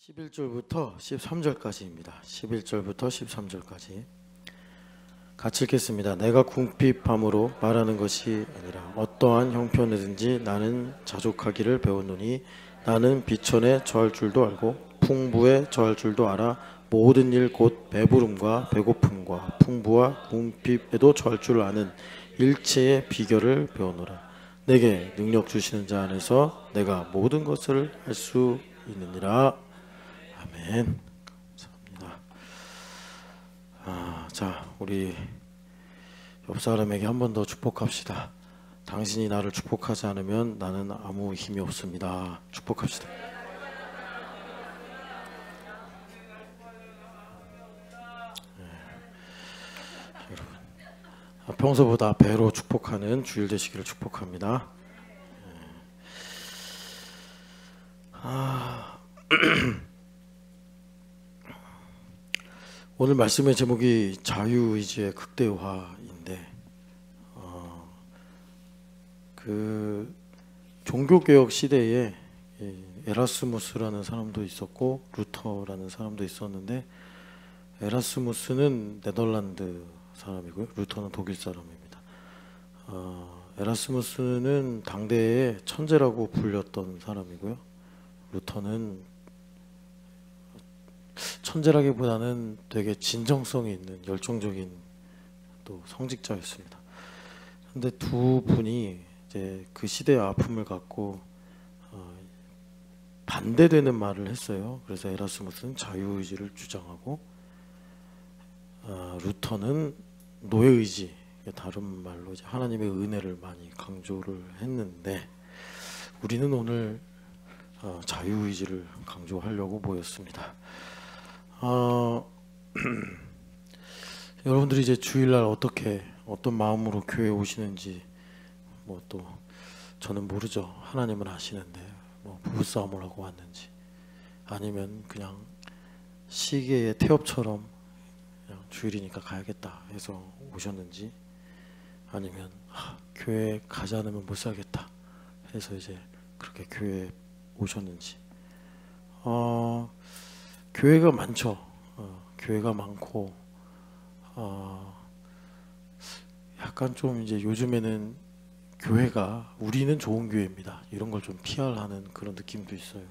11절부터 13절까지입니다. 11절부터 13절까지 같이 읽겠습니다. 내가 궁핍함으로 말하는 것이 아니라 어떠한 형편이든지 나는 자족하기를 배웠노니 나는 비천에 처할 줄도 알고 풍부에 처할 줄도 알아 모든 일 곧 배부름과 배고픔과 풍부와 궁핍에도 처할 줄 아는 일체의 비결을 배우노라. 내게 능력 주시는 자 안에서 내가 모든 것을 할 수 있느니라. 아멘. 감사합니다. 자, 우리 옆 사람에게 한 번 더 축복합시다. 당신이 나를 축복하지 않으면 나는 아무 힘이 없습니다. 축복합시다. 여러분, 평소보다 배로 축복하는 주일 되시기를 축복합니다. 오늘 말씀의 제목이 자유의지의 극대화인데 그 종교개혁 시대에 에라스무스라는 사람도 있었고 루터라는 사람도 있었는데 에라스무스는 네덜란드 사람이고요. 루터는 독일 사람입니다. 에라스무스는 당대의 천재라고 불렸던 사람이고요. 루터는 천재라기보다는 되게 진정성이 있는 열정적인 또 성직자였습니다. 근데 두 분이 이제 그 시대의 아픔을 갖고 반대되는 말을 했어요. 그래서 에라스무스는 자유의지를 주장하고 루터는 노예의지, 다른 말로 이제 하나님의 은혜를 많이 강조를 했는데 우리는 오늘 자유의지를 강조하려고 모였습니다. 여러분들이 이제 주일날 어떤 마음으로 교회에 오시는지 뭐 또 저는 모르죠. 하나님은 아시는데 뭐 부부싸움을 하고 왔는지 아니면 그냥 시계의 태엽처럼 그냥 주일이니까 가야겠다 해서 오셨는지 아니면 교회 가지 않으면 못 살겠다 해서 이제 그렇게 교회에 오셨는지 교회가 많죠. 교회가 많고 약간 좀 이제 요즘에는 교회가 우리는 좋은 교회입니다. 이런 걸 좀 피하는 그런 느낌도 있어요.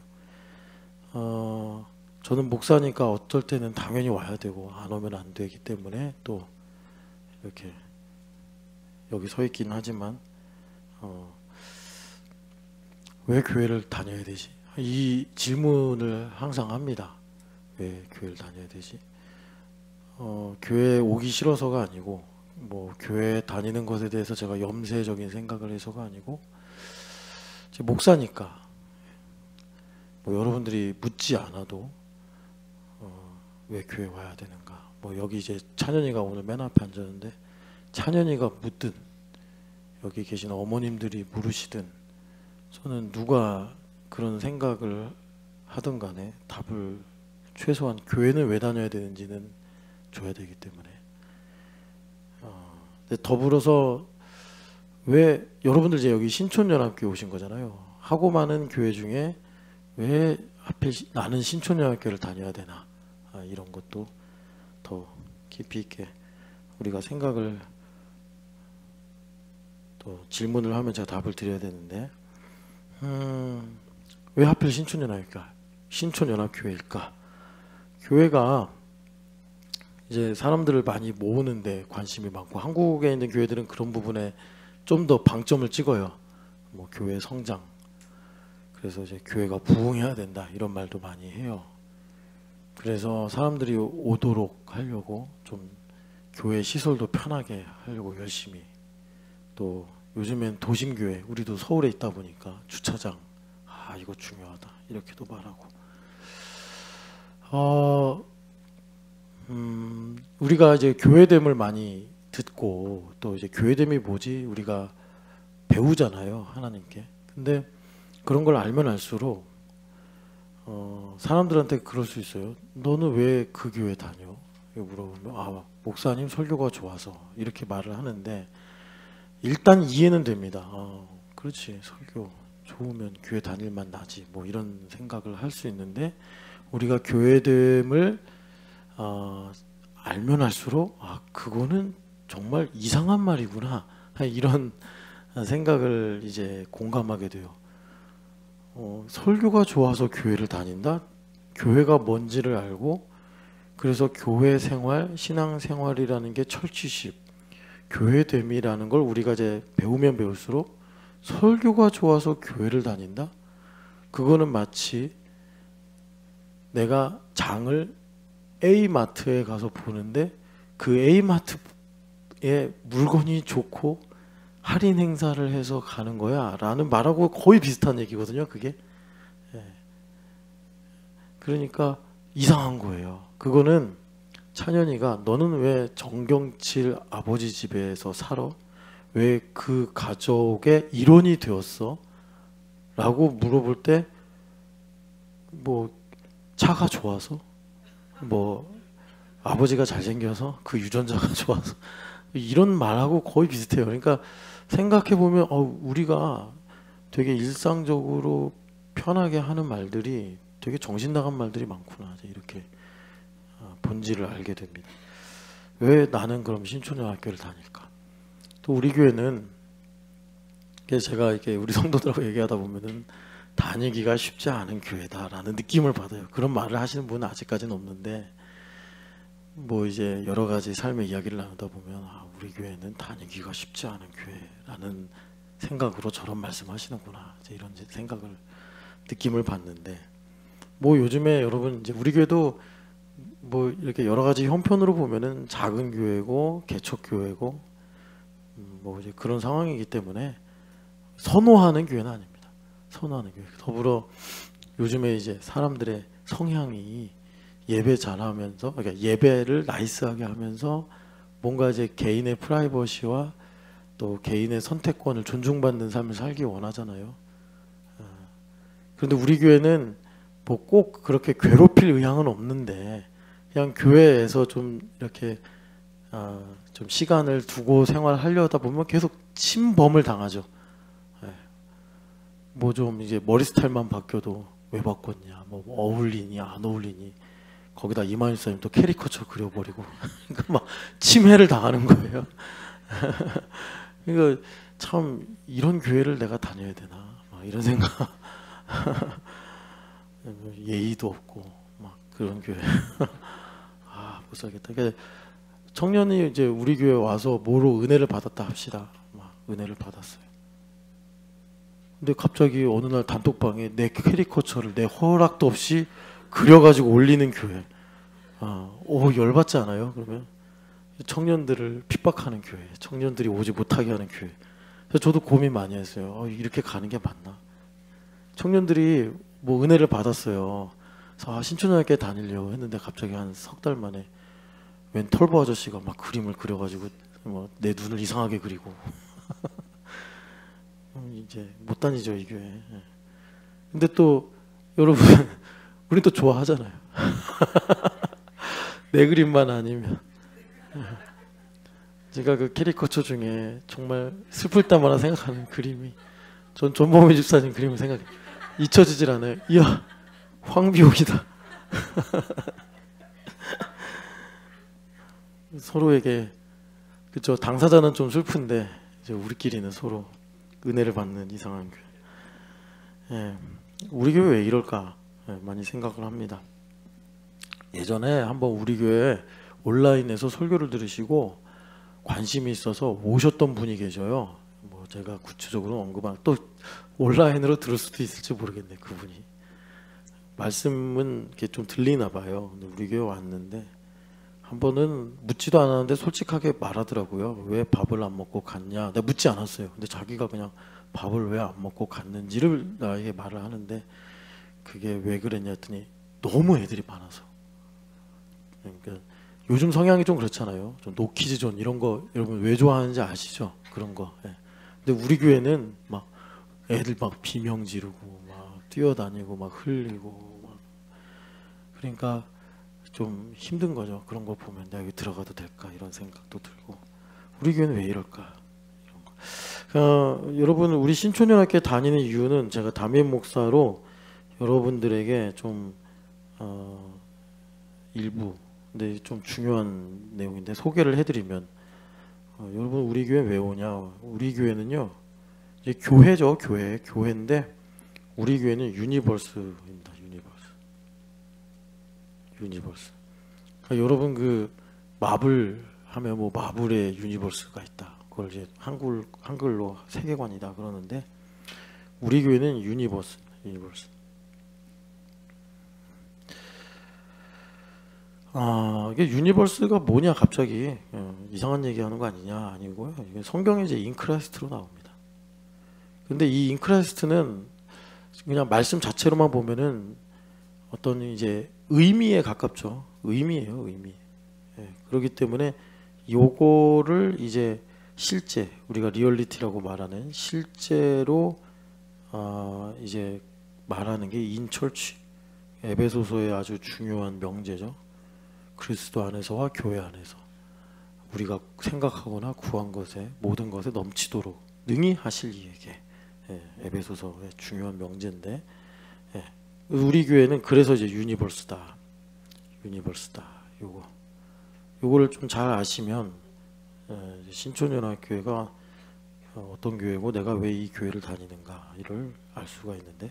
저는 목사니까 어떨 때는 당연히 와야 되고 안 오면 안 되기 때문에 또 이렇게 여기 서 있긴 하지만 왜 교회를 다녀야 되지? 이 질문을 항상 합니다. 왜 교회를 다녀야 되지? 교회에 오기 싫어서가 아니고 뭐 교회 다니는 것에 대해서 제가 염세적인 생각을 해서가 아니고 제 목사니까 뭐 여러분들이 묻지 않아도 왜 교회 와야 되는가? 뭐 여기 이제 찬현이가 오늘 맨 앞에 앉았는데 찬현이가 묻든 여기 계신 어머님들이 물으시든 저는 누가 그런 생각을 하든 간에 답을 최소한 교회는 왜 다녀야 되는지는 줘야 되기 때문에 더불어서 왜 여러분들 이제 여기 신촌연합교회 오신 거잖아요. 하고 많은 교회 중에 왜 하필 나는 신촌연합교회를 다녀야 되나 이런 것도 더 깊이 있게 우리가 생각을 또 질문을 하면 제가 답을 드려야 되는데 왜 하필 신촌연합교회일까? 교회가 이제 사람들을 많이 모으는데 관심이 많고 한국에 있는 교회들은 그런 부분에 좀 더 방점을 찍어요. 뭐 교회 성장. 그래서 이제 교회가 부흥해야 된다 이런 말도 많이 해요. 그래서 사람들이 오도록 하려고 좀 교회 시설도 편하게 하려고 열심히 또 요즘엔 도심교회 우리도 서울에 있다 보니까 주차장 이거 중요하다 이렇게도 말하고 우리가 이제 교회됨을 많이 듣고 또 이제 교회됨이 뭐지 우리가 배우잖아요 하나님께. 근데 그런 걸 알면 알수록 사람들한테 그럴 수 있어요. 너는 왜 그 교회 다녀? 물어보면 목사님 설교가 좋아서 이렇게 말을 하는데 일단 이해는 됩니다. 그렇지 설교 좋으면 교회 다닐만 나지 뭐 이런 생각을 할 수 있는데 우리가 교회됨을 알면 알수록 그거는 정말 이상한 말이구나, 이런 생각을 이제 공감하게 돼요. 설교가 좋아서 교회를 다닌다? 교회가 뭔지를 알고, 그래서 교회 생활, 신앙 생활이라는 게 철치십, 교회됨이라는 걸 우리가 이제 배우면 배울수록 설교가 좋아서 교회를 다닌다? 그거는 마치 내가 장을 A마트에 가서 보는데 그 A마트에 물건이 좋고 할인 행사를 해서 가는 거야 라는 말하고 거의 비슷한 얘기거든요, 그게. 그러니까 이상한 거예요. 그거는 찬현이가 너는 왜 정경칠 아버지 집에서 살아? 왜 그 가족의 일원이 되었어? 라고 물어볼 때 뭐 차가 좋아서, 뭐 아버지가 잘생겨서, 그 유전자가 좋아서, 이런 말하고 거의 비슷해요. 그러니까 생각해 보면 우리가 되게 일상적으로 편하게 하는 말들이 되게 정신 나간 말들이 많구나, 이렇게 본질을 알게 됩니다. 왜 나는 그럼 신촌여학교를 다닐까? 또 우리 교회는, 제가 이렇게 우리 성도들하고 얘기하다 보면은 다니기가 쉽지 않은 교회다라는 느낌을 받아요. 그런 말을 하시는 분은 아직까지는 없는데, 뭐 이제 여러 가지 삶의 이야기를 나누다 보면 우리 교회는 다니기가 쉽지 않은 교회라는 생각으로 저런 말씀하시는구나, 이제 이런 생각을, 느낌을 받는데, 뭐 요즘에 여러분 이제 우리 교회도 뭐 이렇게 여러 가지 형편으로 보면은 작은 교회고 개척 교회고 뭐 이제 그런 상황이기 때문에 선호하는 교회는 아닙니다. 선호하는 교회. 더불어 요즘에 이제 사람들의 성향이 예배 잘하면서, 그러니까 예배를 나이스하게 하면서 뭔가 이제 개인의 프라이버시와 또 개인의 선택권을 존중받는 삶을 살기 원하잖아요. 그런데 우리 교회는 뭐 꼭 그렇게 괴롭힐 의향은 없는데, 그냥 교회에서 좀 이렇게 좀 시간을 두고 생활하려다 보면 계속 침범을 당하죠. 뭐 좀 이제 머리 스타일만 바뀌어도 왜 바꿨냐, 뭐 어울리니 안 어울리니, 거기다 이만희 선생님 또 캐리커처 그려버리고 그러니까 막 침해를 당하는 거예요. 그러니까 참 이런 교회를 내가 다녀야 되나, 막 이런 생각. 예의도 없고 막 그런 교회. 못 살겠다. 그러니까 청년이 이제 우리 교회 와서 뭐로 은혜를 받았다 합시다. 막 은혜를 받았어요. 근데 갑자기 어느 날 단톡방에 내 캐리커처를 내 허락도 없이 그려가지고 올리는 교회. 열받지 않아요? 그러면 청년들을 핍박하는 교회, 청년들이 오지 못하게 하는 교회. 그래서 저도 고민 많이 했어요. 이렇게 가는 게 맞나? 청년들이 뭐 은혜를 받았어요. 그래서 신촌여학교에 다니려고 했는데 갑자기 한 석 달 만에 웬 털보 아저씨가 막 그림을 그려가지고 뭐 내 눈을 이상하게 그리고 이제 못 다니죠, 이 교회. 근데 또 여러분 우리 또 좋아하잖아요. 내 그림만 아니면. 제가 그 캐리커처 중에 정말 슬플 때마다 생각하는 그림이, 전 전범희 집사님 그림을 생각해. 잊혀지질 않아요. 이야, 황비옥이다. 서로에게, 그쵸, 당사자는 좀 슬픈데 이제 우리끼리는 서로 은혜를 받는 이상한 교회. 우리 교회 왜 이럴까 많이 생각을 합니다. 예전에 한번 우리 교회 온라인에서 설교를 들으시고 관심이 있어서 오셨던 분이 계셔요. 뭐 제가 구체적으로 언급한, 또 온라인으로 들을 수도 있을지 모르겠네. 그분이 말씀은 이렇게 좀 들리나 봐요. 근데 우리 교회 왔는데 한 번은 묻지도 않았는데 솔직하게 말하더라고요. 왜 밥을 안 먹고 갔냐. 내가 묻지 않았어요. 근데 자기가 그냥 밥을 왜 안 먹고 갔는지를 나에게 말을 하는데, 그게 왜 그랬냐 했더니 너무 애들이 많아서. 그러니까 요즘 성향이 좀 그렇잖아요. 좀 노키즈 존 이런 거 여러분 왜 좋아하는지 아시죠? 그런 거. 근데 우리 교회는 막 애들 막 비명 지르고 막 뛰어다니고 막 흘리고 막, 그러니까 좀 힘든 거죠. 그런 거 보면 내가 여기 들어가도 될까 이런 생각도 들고, 우리 교회는 왜 이럴까 이런 거. 여러분 우리 신촌여학교에 다니는 이유는 제가 담임 목사로 여러분들에게 좀 일부, 근데 좀 중요한 내용인데 소개를 해드리면, 여러분 우리 교회 왜 오냐? 우리 교회는요, 이제 교회죠, 교회인데 우리 교회는 유니버스입니다. 유니버스. 그러니까 여러분 그 마블 하면 뭐 마블의 유니버스가 있다. 그걸 이제 한글로 세계관이다 그러는데 우리 교회는 유니버스. 이게 유니버스가 뭐냐 갑자기 이상한 얘기하는 거 아니냐 아니고요. 이게 성경에 이제 인크라이스트로 나옵니다. 근데 이 인크라이스트는 그냥 말씀 자체로만 보면은 어떤 이제 의미에 가깝죠. 의미예요, 의미. 그렇기 때문에 요거를 이제 실제 우리가 리얼리티라고 말하는 실제로 이제 말하는 게 인철치 에베소서의 아주 중요한 명제죠. 그리스도 안에서와 교회 안에서 우리가 생각하거나 구한 것에 모든 것에 넘치도록 능히 하실 이에게 에베소서의 중요한 명제인데 우리 교회는 그래서 이제 유니버스다. 요거를 좀 잘 아시면 신촌연합교회가 어떤 교회고 내가 왜 이 교회를 다니는가 이를 알 수가 있는데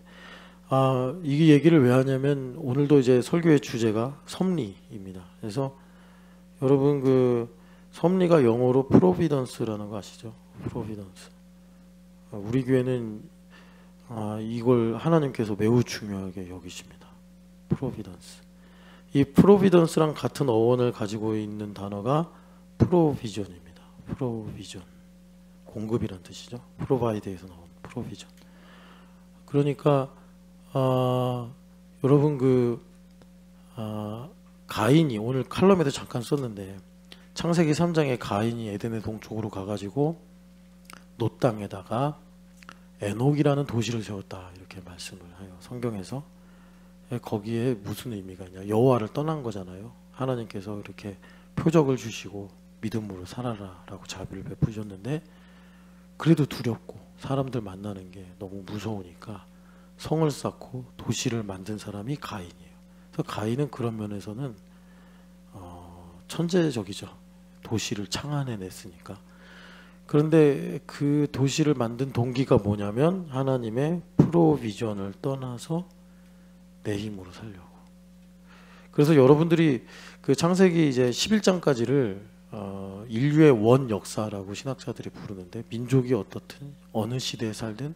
이게 얘기를 왜 하냐면 오늘도 이제 설교의 주제가 섭리입니다. 그래서 여러분 그 섭리가 영어로 프로비던스라는 거 아시죠? 프로비던스. 우리 교회는 이걸 하나님께서 매우 중요하게 여기십니다. 프로비던스. 이 프로비던스랑 같은 어원을 가지고 있는 단어가 프로비전입니다. 프로비전. 공급이란 뜻이죠. 프로바이드에서 나온 프로비전. 그러니까 여러분 그 가인이 오늘 칼럼에도 잠깐 썼는데 창세기 3장에 가인이 에덴의 동쪽으로 가가지고 노 땅에다가 에녹이라는 도시를 세웠다 이렇게 말씀을 해요. 성경에서. 거기에 무슨 의미가 있냐? 여호와를 떠난 거잖아요. 하나님께서 이렇게 표적을 주시고 믿음으로 살아라라고 자비를 베푸셨는데 그래도 두렵고 사람들 만나는 게 너무 무서우니까 성을 쌓고 도시를 만든 사람이 가인이에요. 그래서 가인은 그런 면에서는 천재적이죠. 도시를 창안해냈으니까. 그런데 그 도시를 만든 동기가 뭐냐면 하나님의 프로비전을 떠나서 내 힘으로 살려고. 그래서 여러분들이 그 창세기 이제 11장까지를 인류의 원 역사라고 신학자들이 부르는데 민족이 어떻든 어느 시대에 살든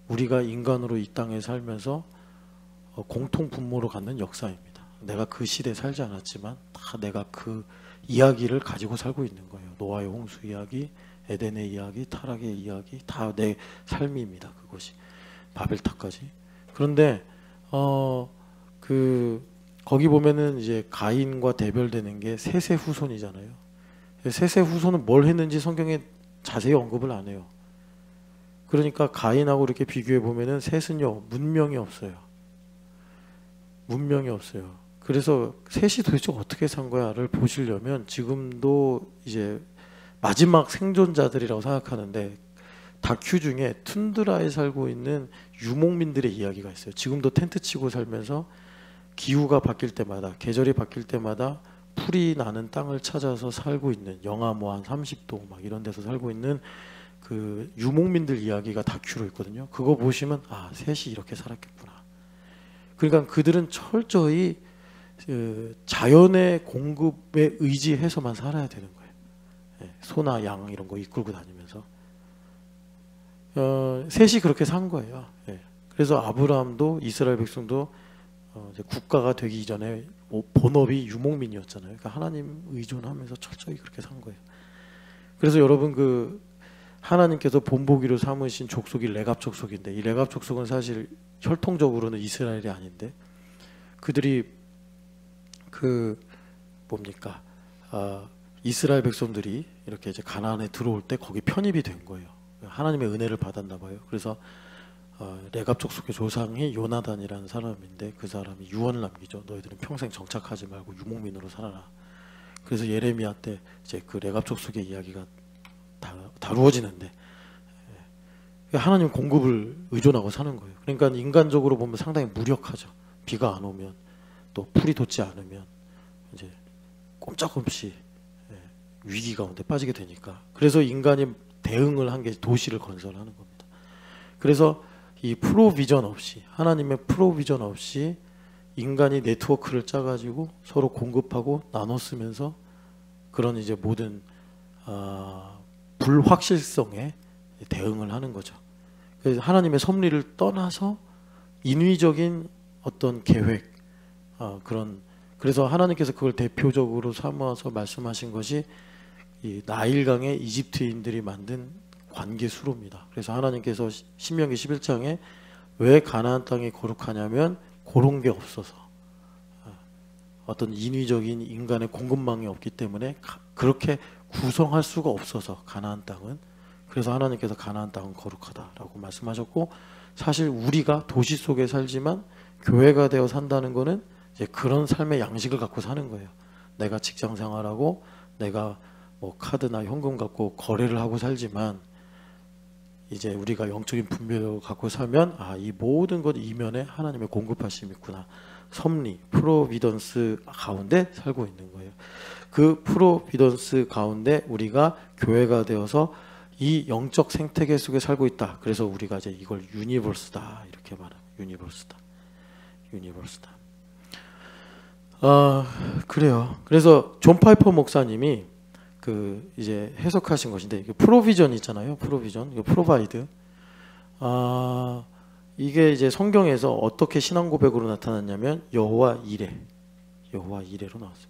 우리가 인간으로 이 땅에 살면서 공통 분모로 갖는 역사입니다. 내가 그 시대에 살지 않았지만 다 내가 그 이야기를 가지고 살고 있는 거예요. 노아의 홍수 이야기, 에덴의 이야기, 타락의 이야기 다 내 삶입니다. 그것이 바벨탑까지. 그런데 거기 보면은 이제 가인과 대별되는 게 셋의 후손이잖아요. 셋의 후손은 뭘 했는지 성경에 자세히 언급을 안 해요. 그러니까 가인하고 이렇게 비교해 보면은 셋은요 문명이 없어요. 그래서 셋이 도대체 어떻게 산 거야를 보시려면 지금도 이제 마지막 생존자들이라고 생각하는데 다큐 중에 툰드라에 살고 있는 유목민들의 이야기가 있어요. 지금도 텐트 치고 살면서 기후가 바뀔 때마다 계절이 바뀔 때마다 풀이 나는 땅을 찾아서 살고 있는 영하 뭐 한 30도 막 이런 데서 살고 있는 그 유목민들 이야기가 다큐로 있거든요. 그거 보시면 셋이 이렇게 살았겠구나. 그러니까 그들은 철저히 자연의 공급에 의지해서만 살아야 되는 거예요. 소나 양 이런 거 이끌고 다니면서 셋이 그렇게 산 거예요. 그래서 아브라함도 이스라엘 백성도 이제 국가가 되기 이전에 본업이 유목민이었잖아요. 그러니까 하나님 의존하면서 철저히 그렇게 산 거예요. 그래서 여러분 그 하나님께서 본보기로 삼으신 족속이 레갑 족속인데 이 레갑 족속은 사실 혈통적으로는 이스라엘이 아닌데 그들이 그 뭡니까 이스라엘 백성들이 이렇게 이제 가나안에 들어올 때 거기 편입이 된 거예요. 하나님의 은혜를 받았나 봐요. 그래서 레갑 족속의 조상이 요나단이라는 사람인데 그 사람이 유언을 남기죠. 너희들은 평생 정착하지 말고 유목민으로 살아라. 그래서 예레미야 때 이제 그 레갑 족속의 이야기가 다루어지는데 하나님 공급을 의존하고 사는 거예요. 그러니까 인간적으로 보면 상당히 무력하죠. 비가 안 오면 또 풀이 돋지 않으면 이제 꼼짝없이 위기 가운데 빠지게 되니까. 그래서 인간이 대응을 한 게 도시를 건설하는 겁니다. 그래서 이 프로비전 없이, 하나님의 프로비전 없이 인간이 네트워크를 짜가지고 서로 공급하고 나눠 쓰면서 그런 이제 모든 불확실성에 대응을 하는 거죠. 그래서 하나님의 섭리를 떠나서 인위적인 어떤 계획, 그래서 하나님께서 그걸 대표적으로 삼아서 말씀하신 것이 이 나일강의 이집트인들이 만든 관계 수로입니다. 그래서 하나님께서 신명기 11장에 왜 가나안 땅이 거룩하냐면 그런 게 없어서, 어떤 인위적인 인간의 공급망이 없기 때문에 그렇게 구성할 수가 없어서 가나안 땅은, 그래서 하나님께서 가나안 땅은 거룩하다라고 말씀하셨고, 사실 우리가 도시 속에 살지만 교회가 되어 산다는 거는 이제 그런 삶의 양식을 갖고 사는 거예요. 내가 직장 생활하고 내가 뭐 카드나 현금 갖고 거래를 하고 살지만 이제 우리가 영적인 분별을 갖고 살면 이 모든 것 이면에 하나님의 공급하심이 있구나. 섭리, 프로비던스 가운데 살고 있는 거예요. 그 프로비던스 가운데 우리가 교회가 되어서 이 영적 생태계 속에 살고 있다. 그래서 우리가 이제 이걸 유니버스다 이렇게 말해요. 유니버스다. 그래요. 그래서 존 파이퍼 목사님이 그 이제 해석하신 것인데, 프로비전 있잖아요. 프로비전, 이거 프로바이드. 이게 이제 성경에서 어떻게 신앙 고백으로 나타났냐면 여호와 이레로 나왔어요.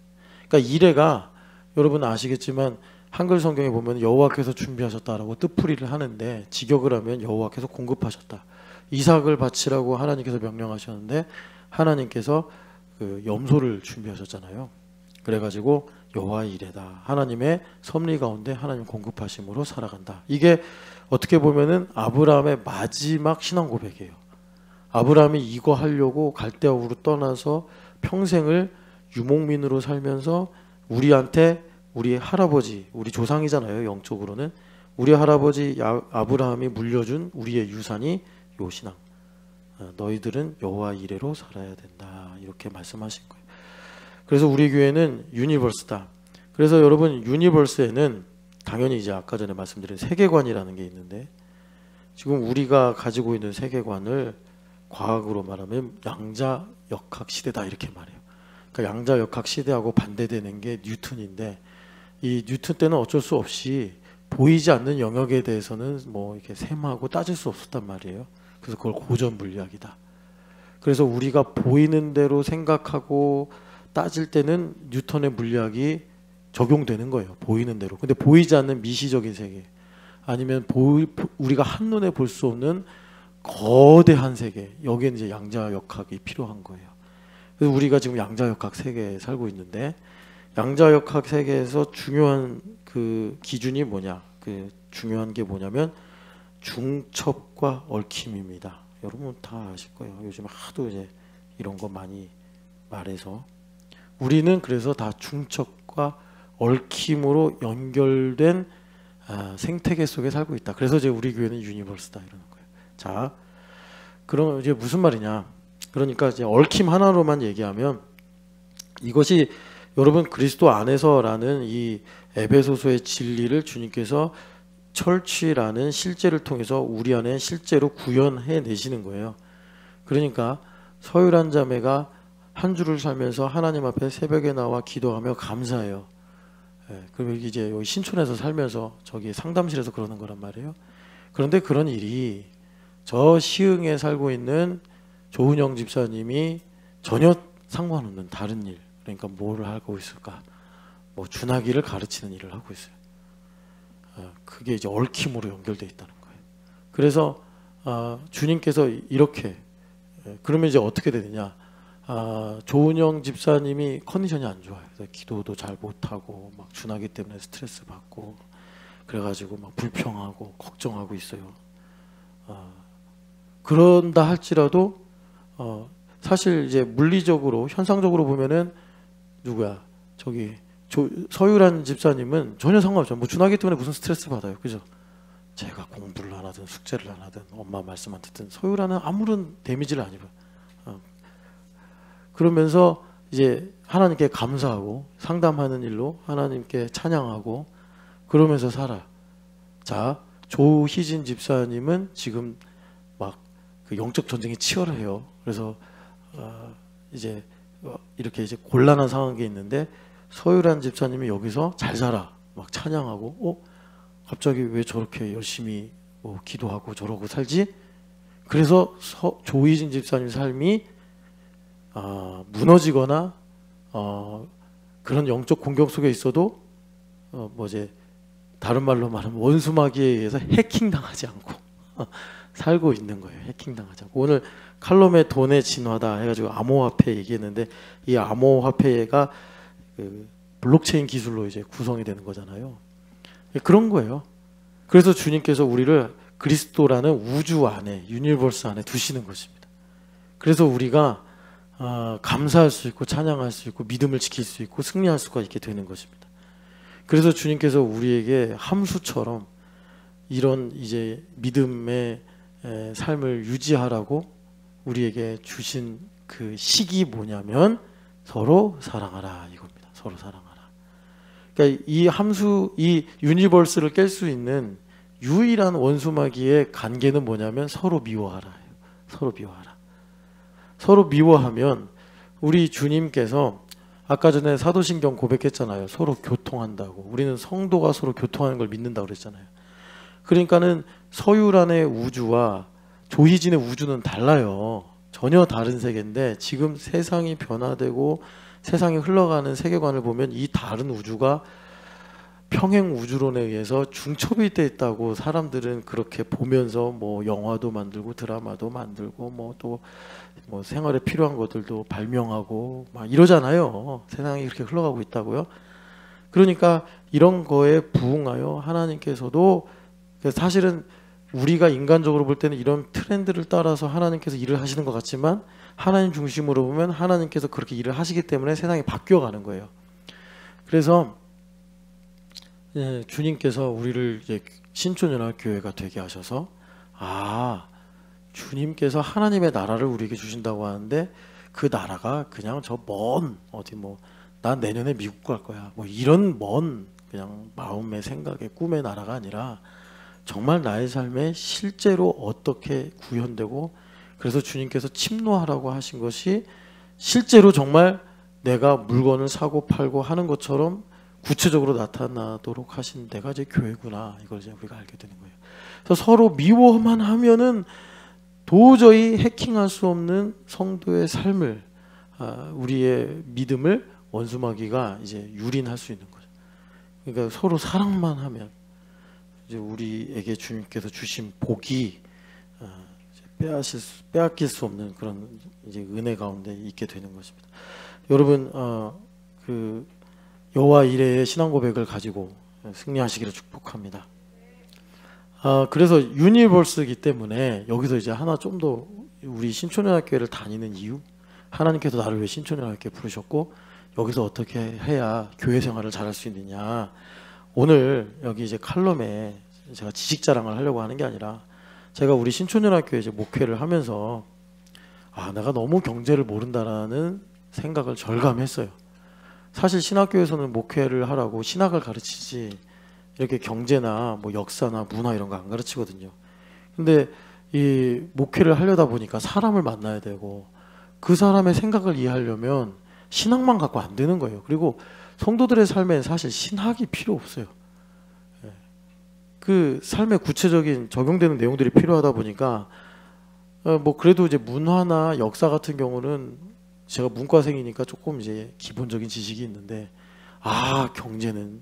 그러니까 이레가 여러분 아시겠지만 한글 성경에 보면 여호와께서 준비하셨다라고 뜻풀이를 하는데, 직역을 하면 여호와께서 공급하셨다. 이삭을 바치라고 하나님께서 명령하셨는데 하나님께서 그 염소를 준비하셨잖아요. 그래가지고 여호와 이레다. 하나님의 섭리 가운데 하나님 공급하심으로 살아간다. 이게 어떻게 보면은 아브라함의 마지막 신앙 고백이에요. 아브라함이 이거 하려고 갈대아 우르 떠나서 평생을 유목민으로 살면서 우리한테, 우리 할아버지, 우리 조상이잖아요. 영적으로는 우리 할아버지 아브라함이 물려준 우리의 유산이 요 신앙. 너희들은 여호와 이레로 살아야 된다. 이렇게 말씀하신 거예요. 그래서 우리 교회는 유니버스다. 그래서 여러분 유니버스에는 당연히 이제 아까 전에 말씀드린 세계관이라는 게 있는데, 지금 우리가 가지고 있는 세계관을 과학으로 말하면 양자역학 시대다 이렇게 말해요. 그러니까 양자역학 시대하고 반대되는 게 뉴턴인데, 이 뉴턴 때는 어쩔 수 없이 보이지 않는 영역에 대해서는 뭐 이렇게 셈하고 따질 수 없었단 말이에요. 그래서 그걸 고전 물리학이다. 그래서 우리가 보이는 대로 생각하고 따질 때는 뉴턴의 물리학이 적용되는 거예요. 보이는 대로. 근데 보이지 않는 미시적인 세계, 아니면 우리가 한눈에 볼 수 없는 거대한 세계, 여기에는 이제 양자역학이 필요한 거예요. 그래서 우리가 지금 양자역학 세계에 살고 있는데, 양자역학 세계에서 중요한 그 기준이 뭐냐, 그 중요한 게 뭐냐면 중첩과 얽힘입니다. 여러분 다 아실 거예요. 요즘 하도 이제 이런 거 많이 말해서, 우리는 그래서 다 중첩과 얽힘으로 연결된 생태계 속에 살고 있다. 그래서 이제 우리 교회는 유니버스다 이러는 거예요. 자, 그럼 이제 무슨 말이냐? 그러니까 이제 얽힘 하나로만 얘기하면, 이것이 여러분 그리스도 안에서라는 이 에베소서의 진리를 주님께서 철취라는 실제를 통해서 우리 안에 실제로 구현해 내시는 거예요. 그러니까 서유란 자매가 한 주를 살면서 하나님 앞에 새벽에 나와 기도하며 감사해요. 그리고 이제 여기 신촌에서 살면서 저기 상담실에서 그러는 거란 말이에요. 그런데 그런 일이 저 시흥에 살고 있는 조은영 집사님이 전혀 상관없는 다른 일, 그러니까 뭐를 하고 있을까? 뭐 준하기를 가르치는 일을 하고 있어요. 그게 이제 얽힘으로 연결되어 있다는 거예요. 그래서 주님께서 이렇게, 그러면 이제 어떻게 되느냐? 조은영 집사님이 컨디션이 안 좋아요. 그래서 기도도 잘 못하고 막 준하기 때문에 스트레스 받고 그래가지고 막 불평하고 걱정하고 있어요. 그런다 할지라도 사실 이제 물리적으로 현상적으로 보면은 누구야? 저기 서유란 집사님은 전혀 상관없죠. 뭐 준하기 때문에 무슨 스트레스 받아요, 그죠? 제가 공부를 안 하든 숙제를 안 하든 엄마 말씀 안 듣든 서유란은 아무런 데미지를 안 입어요. 그러면서 이제 하나님께 감사하고 상담하는 일로 하나님께 찬양하고 그러면서 살아. 자, 조희진 집사님은 지금 막 그 영적 전쟁이 치열해요. 그래서 이제 이렇게 이제 곤란한 상황이 있는데 서유란 집사님이 여기서 잘 살아 막 찬양하고 갑자기 왜 저렇게 열심히 뭐 기도하고 저러고 살지? 그래서 조희진 집사님 삶이 무너지거나 그런 영적 공격 속에 있어도 뭐 이제 다른 말로 말하면 원수마귀에 의해서 해킹당하지 않고 살고 있는 거예요. 해킹당하지 않고. 오늘 칼럼의 돈의 진화다 해가지고 암호화폐 얘기했는데 이 암호화폐가 그 블록체인 기술로 이제 구성이 되는 거잖아요. 그런 거예요. 그래서 주님께서 우리를 그리스도라는 우주 안에, 유니버스 안에 두시는 것입니다. 그래서 우리가 감사할 수 있고 찬양할 수 있고 믿음을 지킬 수 있고 승리할 수가 있게 되는 것입니다. 그래서 주님께서 우리에게 함수처럼 이런 이제 믿음의 삶을 유지하라고 우리에게 주신 그 식이 뭐냐면 서로 사랑하라 이겁니다. 서로 사랑하라. 그러니까 이 함수, 이 유니버스를 깰 수 있는 유일한 원수마귀의 관계는 뭐냐면 서로 미워하라. 서로 미워하라. 서로 미워하면 우리 주님께서 아까 전에 사도신경 고백했잖아요. 서로 교통한다고. 우리는 성도가 서로 교통하는 걸 믿는다고 그랬잖아요. 그러니까는 서유란의 우주와 조희진의 우주는 달라요. 전혀 다른 세계인데 지금 세상이 변화되고 세상이 흘러가는 세계관을 보면 이 다른 우주가 평행 우주론에 의해서 중첩이 돼 있다고 사람들은 그렇게 보면서 뭐 영화도 만들고 드라마도 만들고 뭐 또 뭐 생활에 필요한 것들도 발명하고 막 이러잖아요. 세상이 그렇게 흘러가고 있다고요. 그러니까 이런 거에 부응하여 하나님께서도 사실은 우리가 인간적으로 볼 때는 이런 트렌드를 따라서 하나님께서 일을 하시는 것 같지만 하나님 중심으로 보면 하나님께서 그렇게 일을 하시기 때문에 세상이 바뀌어가는 거예요. 그래서 주님께서 우리를 이제 신촌연합교회가 되게 하셔서 주님께서 하나님의 나라를 우리에게 주신다고 하는데 그 나라가 그냥 저 먼 어디 뭐 난 내년에 미국 갈 거야 뭐 이런 먼 그냥 마음의 생각의 꿈의 나라가 아니라 정말 나의 삶에 실제로 어떻게 구현되고 그래서 주님께서 침노하라고 하신 것이 실제로 정말 내가 물건을 사고 팔고 하는 것처럼 구체적으로 나타나도록 하신 데가 이제 교회구나 이걸 이제 우리가 알게 되는 거예요. 그래서 서로 미워만 하면은 도저히 해킹할 수 없는 성도의 삶을 우리의 믿음을 원수마귀가 이제 유린할 수 있는 거죠. 그러니까 서로 사랑만 하면 이제 우리에게 주님께서 주신 복이 빼앗길 수 없는 그런 이제 은혜 가운데 있게 되는 것입니다. 여러분 그 여호와 이레의 신앙 고백을 가지고 승리하시기를 축복합니다. 그래서 유니버스이기 때문에 여기서 이제 하나 좀 더 우리 신촌연합교회를 다니는 이유, 하나님께서 나를 왜 신촌연합교회 부르셨고 여기서 어떻게 해야 교회 생활을 잘할 수 있느냐. 오늘 여기 이제 칼럼에 제가 지식 자랑을 하려고 하는 게 아니라 제가 우리 신촌연합교회 이제 목회를 하면서 내가 너무 경제를 모른다라는 생각을 절감했어요. 사실 신학교에서는 목회를 하라고 신학을 가르치지 이렇게 경제나 뭐 역사나 문화 이런 거 안 가르치거든요. 근데 이 목회를 하려다 보니까 사람을 만나야 되고 그 사람의 생각을 이해하려면 신학만 갖고 안 되는 거예요. 그리고 성도들의 삶엔 사실 신학이 필요 없어요. 그 삶의 구체적인 적용되는 내용들이 필요하다 보니까 뭐 그래도 이제 문화나 역사 같은 경우는 제가 문과생이니까 조금 이제 기본적인 지식이 있는데 경제는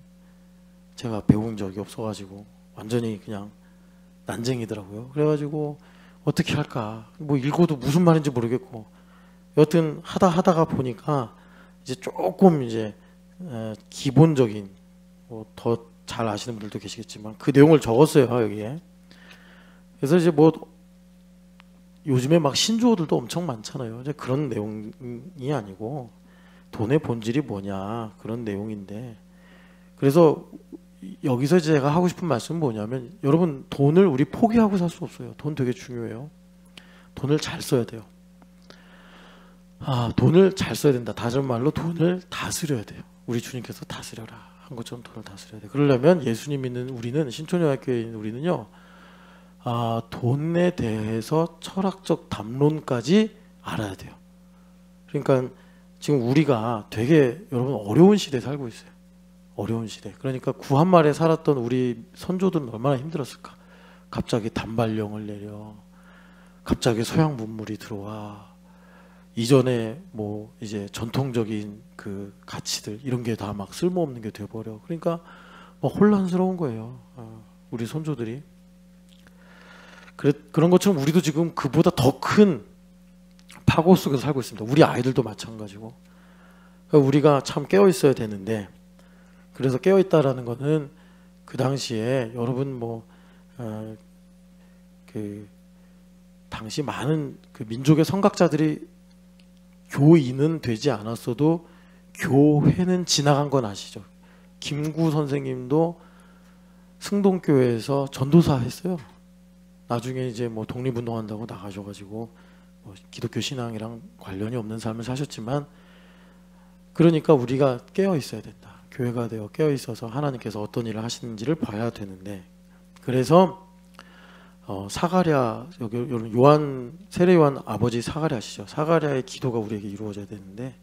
제가 배운 적이 없어가지고 완전히 그냥 난쟁이더라고요. 그래가지고 어떻게 할까 뭐 읽어도 무슨 말인지 모르겠고 여튼 하다가 보니까 이제 조금 이제 기본적인 뭐 더 잘 아시는 분들도 계시겠지만 그 내용을 적었어요 여기에. 그래서 이제 뭐 요즘에 막 신조어들도 엄청 많잖아요. 이제 그런 내용이 아니고 돈의 본질이 뭐냐 그런 내용인데, 그래서 여기서 제가 하고 싶은 말씀은 뭐냐면 여러분 돈을 우리 포기하고 살 수 없어요. 돈 되게 중요해요. 돈을 잘 써야 돼요. 돈을 잘 써야 된다. 다른 말로 돈을 다스려야 돼요. 우리 주님께서 다스려라 한 것처럼 돈을 다스려야 돼요. 그러려면 예수님 믿는 우리는, 신촌여학교에 있는 우리는요, 돈에 대해서 철학적 담론까지 알아야 돼요. 그러니까 지금 우리가 되게 여러분 어려운 시대에 살고 있어요. 어려운 시대. 그러니까 구한말에 살았던 우리 선조들은 얼마나 힘들었을까. 갑자기 단발령을 내려, 갑자기 서양 문물이 들어와, 이전에 뭐 이제 전통적인 그 가치들 이런 게 다 막 쓸모없는 게 돼버려. 그러니까 막 혼란스러운 거예요. 우리 선조들이. 그런 것처럼 우리도 지금 그보다 더 큰 파고 속에서 살고 있습니다. 우리 아이들도 마찬가지고. 그러니까 우리가 참 깨어 있어야 되는데, 그래서 깨어 있다라는 거는 그 당시에 여러분 그 당시 많은 그 민족의 선각자들이 교인은 되지 않았어도 교회는 지나간 건 아시죠? 김구 선생님도 승동교회에서 전도사 했어요. 나중에 이제 뭐 독립운동한다고 나가셔가지고 뭐 기독교 신앙이랑 관련이 없는 삶을 사셨지만, 그러니까 우리가 깨어 있어야 된다. 교회가 되어 깨어 있어서 하나님께서 어떤 일을 하시는지를 봐야 되는데, 그래서 사가랴, 여기 세례 요한 아버지 사가랴시죠. 사가랴의 기도가 우리에게 이루어져야 되는데,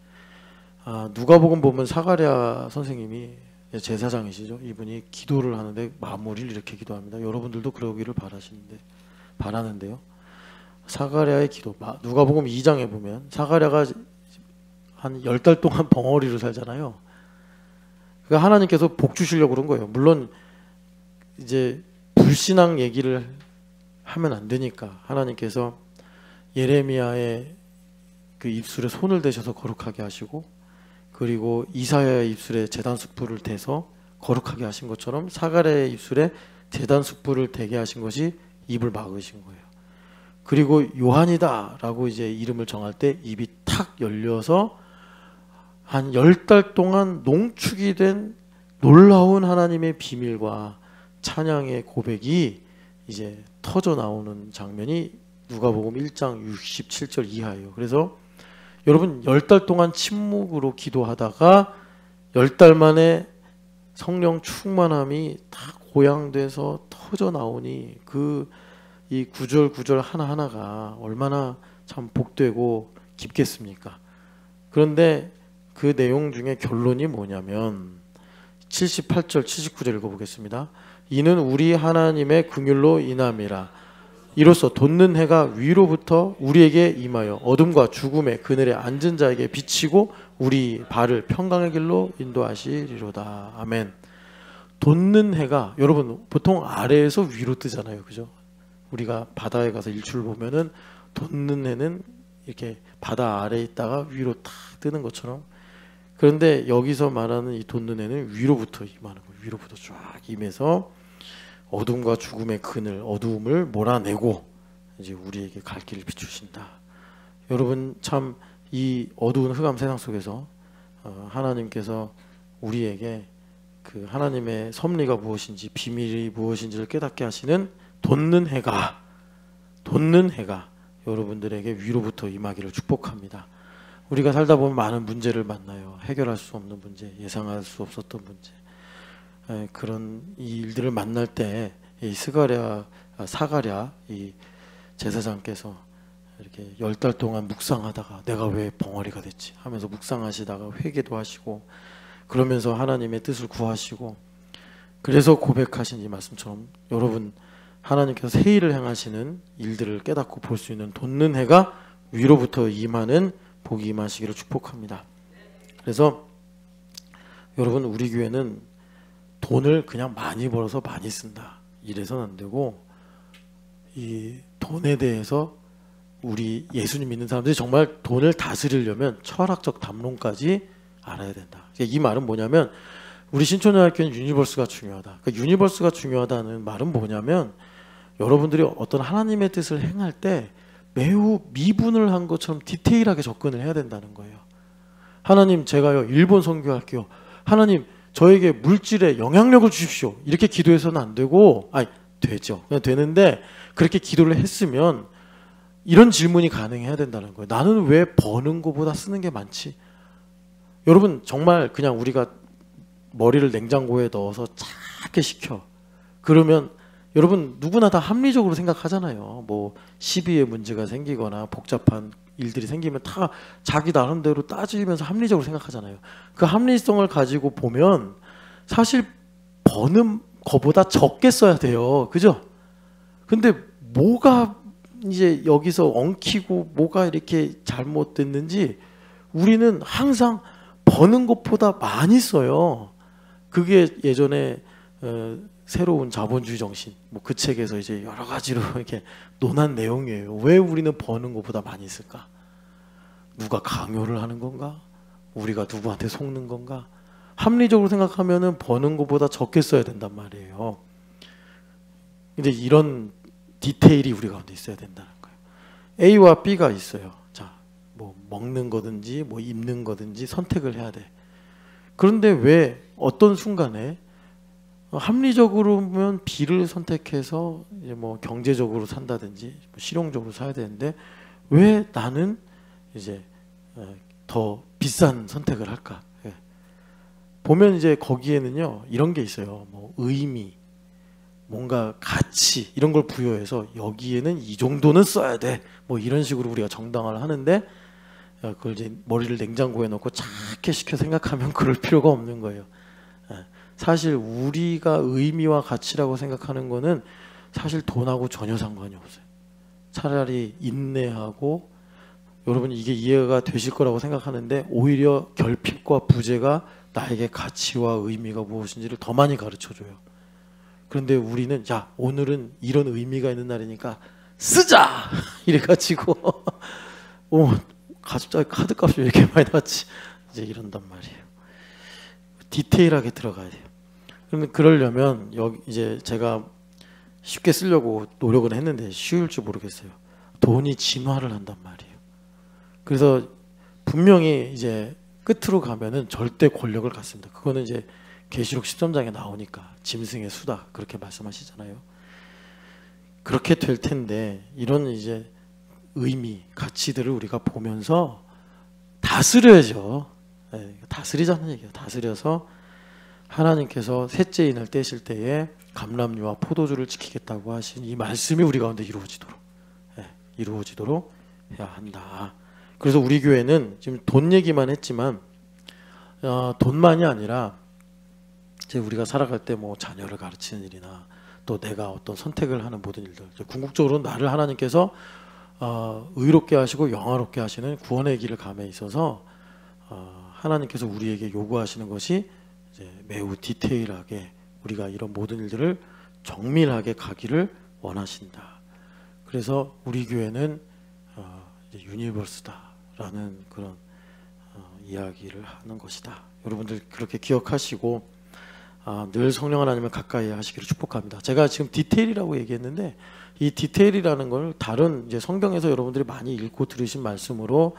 누가복음 보면 사가랴 선생님이 제사장이시죠. 이분이 기도를 하는데 마무리를 이렇게 기도합니다. 여러분들도 그러기를 바라는데요. 사가랴의 기도, 누가복음 2장에 보면 사가랴가 한 10달 동안 벙어리로 살잖아요. 그러니까 하나님께서 복 주시려고 그런 거예요. 물론 이제 불신앙 얘기를 하면 안 되니까 하나님께서 예레미야의 그 입술에 손을 대셔서 거룩하게 하시고, 그리고 이사야의 입술에 제단 숯불을 대서 거룩하게 하신 것처럼 사가랴의 입술에 제단 숯불을 대게 하신 것이 입을 막으신 거예요. 그리고 요한이다 라고 이제 이름을 정할 때 입이 탁 열려서 한 10달 동안 농축이 된 놀라운 하나님의 비밀과 찬양의 고백이 이제 터져 나오는 장면이 누가복음 1장 67절 이하예요. 그래서 여러분 10달 동안 침묵으로 기도하다가 10달 만에 성령 충만함이 다 고양돼서 터져 나오니 이 구절 하나하나가 얼마나 참 복되고 깊겠습니까? 그런데 그 내용 중에 결론이 뭐냐면 78절 79절 읽어보겠습니다. 이는 우리 하나님의 긍휼로 인함이라. 이로써 돋는 해가 위로부터 우리에게 임하여 어둠과 죽음의 그늘에 앉은 자에게 비치고 우리 발을 평강의 길로 인도하시리로다. 아멘. 돋는 해가 여러분 보통 아래에서 위로 뜨잖아요. 그죠? 우리가 바다에 가서 일출을 보면은 돋는 해는 이렇게 바다 아래에 있다가 위로 탁 뜨는 것처럼, 그런데 여기서 말하는 이 돋는 해는 위로부터 임하는 거예요. 위로부터 쫙 임해서 어둠과 죽음의 그늘, 어두움을 몰아내고 이제 우리에게 갈 길을 비추신다. 여러분 참 이 어두운 흑암 세상 속에서 하나님께서 우리에게 그 하나님의 섭리가 무엇인지, 비밀이 무엇인지를 깨닫게 하시는 돋는 해가 여러분들에게 위로부터 임하기를 축복합니다. 우리가 살다 보면 많은 문제를 만나요. 해결할 수 없는 문제, 예상할 수 없었던 문제, 그런 이 일들을 만날 때 이 사가랴 이 제사장께서 이렇게 10달 동안 묵상하다가 내가 왜 벙어리가 됐지 하면서 묵상하시다가 회개도 하시고, 그러면서 하나님의 뜻을 구하시고, 그래서 고백하신 이 말씀처럼 여러분 하나님께서 새 일을 행하시는 일들을 깨닫고 볼 수 있는 돋는 해가 위로부터 임하는 복이 임하시기를 축복합니다. 그래서 여러분 우리 교회는 돈을 그냥 많이 벌어서 많이 쓴다 이래서는 안 되고, 이 돈에 대해서 우리 예수님 믿는 사람들이 정말 돈을 다스리려면 철학적 담론까지 알아야 된다. 이 말은 뭐냐면 우리 신촌여학교는 유니버스가 중요하다. 그러니까 유니버스가 중요하다는 말은 뭐냐면 여러분들이 어떤 하나님의 뜻을 행할 때 매우 미분을 한 것처럼 디테일하게 접근을 해야 된다는 거예요. 하나님 제가요 일본 선교할게요. 하나님 저에게 물질에 영향력을 주십시오. 이렇게 기도해서는 안 되고, 되죠. 그냥 되는데 그렇게 기도를 했으면 이런 질문이 가능해야 된다는 거예요. 나는 왜 버는 것보다 쓰는 게 많지? 여러분 정말 그냥 우리가 머리를 냉장고에 넣어서 작게 식혀. 그러면 여러분 누구나 다 합리적으로 생각하잖아요. 뭐 시비에 문제가 생기거나 복잡한 일들이 생기면 다 자기 나름대로 따지면서 합리적으로 생각하잖아요. 그 합리성을 가지고 보면 사실 버는 거보다 적게 써야 돼요. 그죠? 근데 뭐가 이제 여기서 엉키고 뭐가 이렇게 잘못됐는지 우리는 항상 버는 것보다 많이 써요. 그게 예전에 새로운 자본주의 정신 뭐 그 책에서 이제 여러 가지로 이렇게 논한 내용이에요. 왜 우리는 버는 것보다 많이 쓸까? 누가 강요를 하는 건가? 우리가 누구한테 속는 건가? 합리적으로 생각하면은 버는 것보다 적게 써야 된단 말이에요. 근데 이런 디테일이 우리 가운데 있어야 된다는 거예요. A와 B가 있어요. 자, 뭐 먹는 거든지 뭐 입는 거든지 선택을 해야 돼. 그런데 왜 어떤 순간에 합리적으로면 B를 선택해서 이제 뭐 경제적으로 산다든지 실용적으로 사야 되는데 왜 나는 이제 더 비싼 선택을 할까? 예. 보면 이제 거기에는요 이런 게 있어요. 뭐 의미, 뭔가 가치 이런 걸 부여해서 여기에는 이 정도는 써야 돼. 뭐 이런 식으로 우리가 정당화를 하는데 그걸 이제 머리를 냉장고에 넣고 작게 식혀 생각하면 그럴 필요가 없는 거예요. 사실 우리가 의미와 가치라고 생각하는 거는 사실 돈하고 전혀 상관이 없어요. 차라리 인내하고 여러분이 이게 이해가 되실 거라고 생각하는데 오히려 결핍과 부재가 나에게 가치와 의미가 무엇인지를 더 많이 가르쳐줘요. 그런데 우리는 자 오늘은 이런 의미가 있는 날이니까 쓰자 이래가지고 갑자기 카드값이 왜 이렇게 많이 나왔지 이제 이런단 말이에요. 디테일하게 들어가야 돼요. 그러면 그러려면 여기 이제 제가 쉽게 쓰려고 노력은 했는데 쉬울지 모르겠어요. 돈이 진화를 한단 말이에요. 그래서 분명히 이제 끝으로 가면은 절대 권력을 갖습니다. 그거는 이제 계시록 13장에 나오니까 짐승의 수다 그렇게 말씀하시잖아요. 그렇게 될 텐데 이런 이제 의미, 가치들을 우리가 보면서 다스려야죠. 네, 다스리자는 얘기예요. 다스려서 하나님께서 셋째 인을 떼실 때에 감람류와 포도주를 지키겠다고 하신 이 말씀이 우리 가운데 이루어지도록 이루어지도록 해야 한다. 그래서 우리 교회는 지금 돈 얘기만 했지만 돈만이 아니라 이제 우리가 살아갈 때 뭐 자녀를 가르치는 일이나 또 내가 어떤 선택을 하는 모든 일들 궁극적으로 나를 하나님께서 의롭게 하시고 영화롭게 하시는 구원의 길을 감에 있어서 하나님께서 우리에게 요구하시는 것이 이제 매우 디테일하게 우리가 이런 모든 일들을 정밀하게 가기를 원하신다. 그래서 우리 교회는 이제 유니버스다라는 그런 이야기를 하는 것이다. 여러분들 그렇게 기억하시고 늘 성령 하나님을 가까이 하시기를 축복합니다. 제가 지금 디테일이라고 얘기했는데 이 디테일이라는 걸 다른 이제 성경에서 여러분들이 많이 읽고 들으신 말씀으로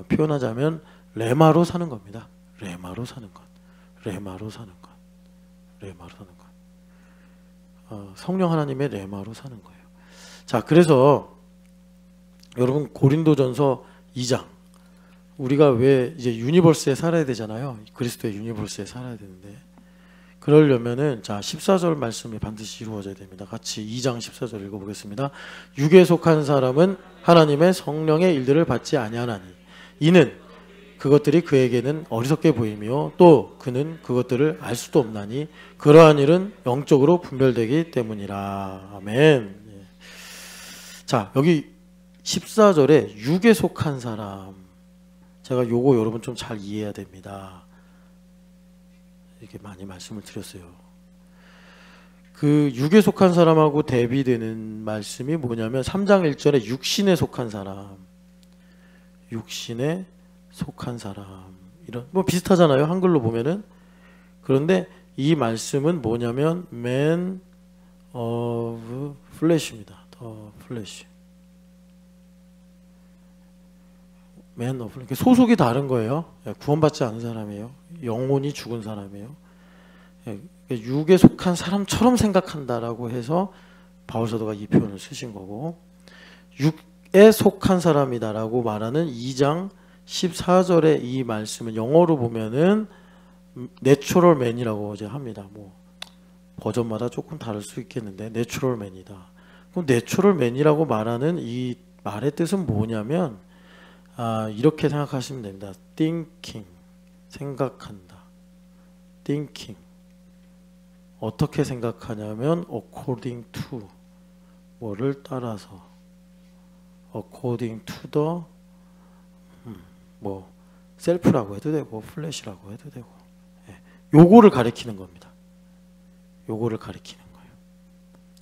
표현하자면 레마로 사는 겁니다. 레마로 사는 것, 레마로 사는 것, 레마로 사는 것. 성령 하나님의 레마로 사는 거예요. 자, 그래서 여러분 고린도전서 2장 우리가 왜 이제 유니버스에 살아야 되잖아요. 그리스도의 유니버스에 살아야 되는데 그러려면은 자 14절 말씀이 반드시 이루어져야 됩니다. 같이 2장 14절 읽어보겠습니다. 육에 속한 사람은 하나님의 성령의 일들을 받지 아니하나니 이는 그것들이 그에게는 어리석게 보이며 또 그는 그것들을 알 수도 없나니 그러한 일은 영적으로 분별되기 때문이라. 아멘. 자 여기 14절에 육에 속한 사람 제가 요거 여러분 좀 잘 이해해야 됩니다. 이렇게 많이 말씀을 드렸어요. 그 육에 속한 사람하고 대비되는 말씀이 뭐냐면 3장 1절에 육신에 속한 사람, 육신에 속한 사람 이런 뭐 비슷하잖아요. 한글로 보면은. 그런데 이 말씀은 뭐냐면 man of flesh입니다. flesh. man of flesh. 소속이 다른 거예요. 구원받지 않은 사람이에요. 영혼이 죽은 사람이에요. 육에 속한 사람처럼 생각한다라고 해서 바울 사도가 이 표현을 쓰신 거고 육에 속한 사람이다라고 말하는 2장 14절의 이 말씀은 영어로 보면은 내추럴 맨이라고 이제 합니다. 뭐 버전마다 조금 다를 수 있겠는데 내추럴 맨이다. 그럼 내추럴 맨이라고 말하는 이 말의 뜻은 뭐냐면 이렇게 생각하시면 됩니다. thinking, 생각한다. thinking. 어떻게 생각하냐면 according to, 뭐를 따라서, according to the 뭐 셀프라고 해도 되고 플래시라고 해도 되고, 요거를 가리키는 겁니다. 요거를 가리키는 거예요.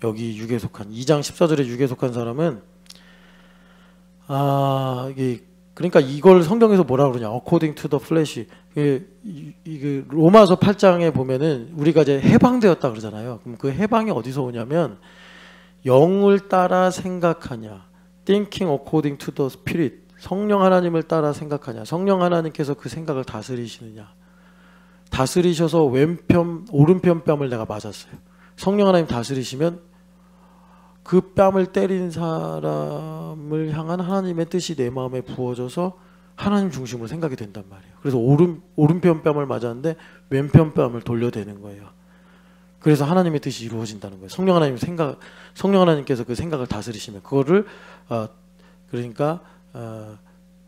여기 6에 속한 2장 14절에 6에 속한 사람은 이게 그러니까 이걸 성경에서 뭐라 그러냐? according to the flesh. 이 로마서 8장에 보면은 우리가 이제 해방되었다 그러잖아요. 그럼 그 해방이 어디서 오냐면 영을 따라 생각하냐. thinking according to the spirit. 성령 하나님을 따라 생각하냐. 성령 하나님께서 그 생각을 다스리시느냐. 다스리셔서 왼편 오른편 뺨을 내가 맞았어요. 성령 하나님 다스리시면 그 뺨을 때린 사람을 향한 하나님의 뜻이 내 마음에 부어져서 하나님 중심으로 생각이 된단 말이에요. 그래서 오른편 뺨을 맞았는데 왼편 뺨을 돌려대는 거예요. 그래서 하나님의 뜻이 이루어진다는 거예요. 성령 하나님께서 그 생각을 다스리시면 그거를 그러니까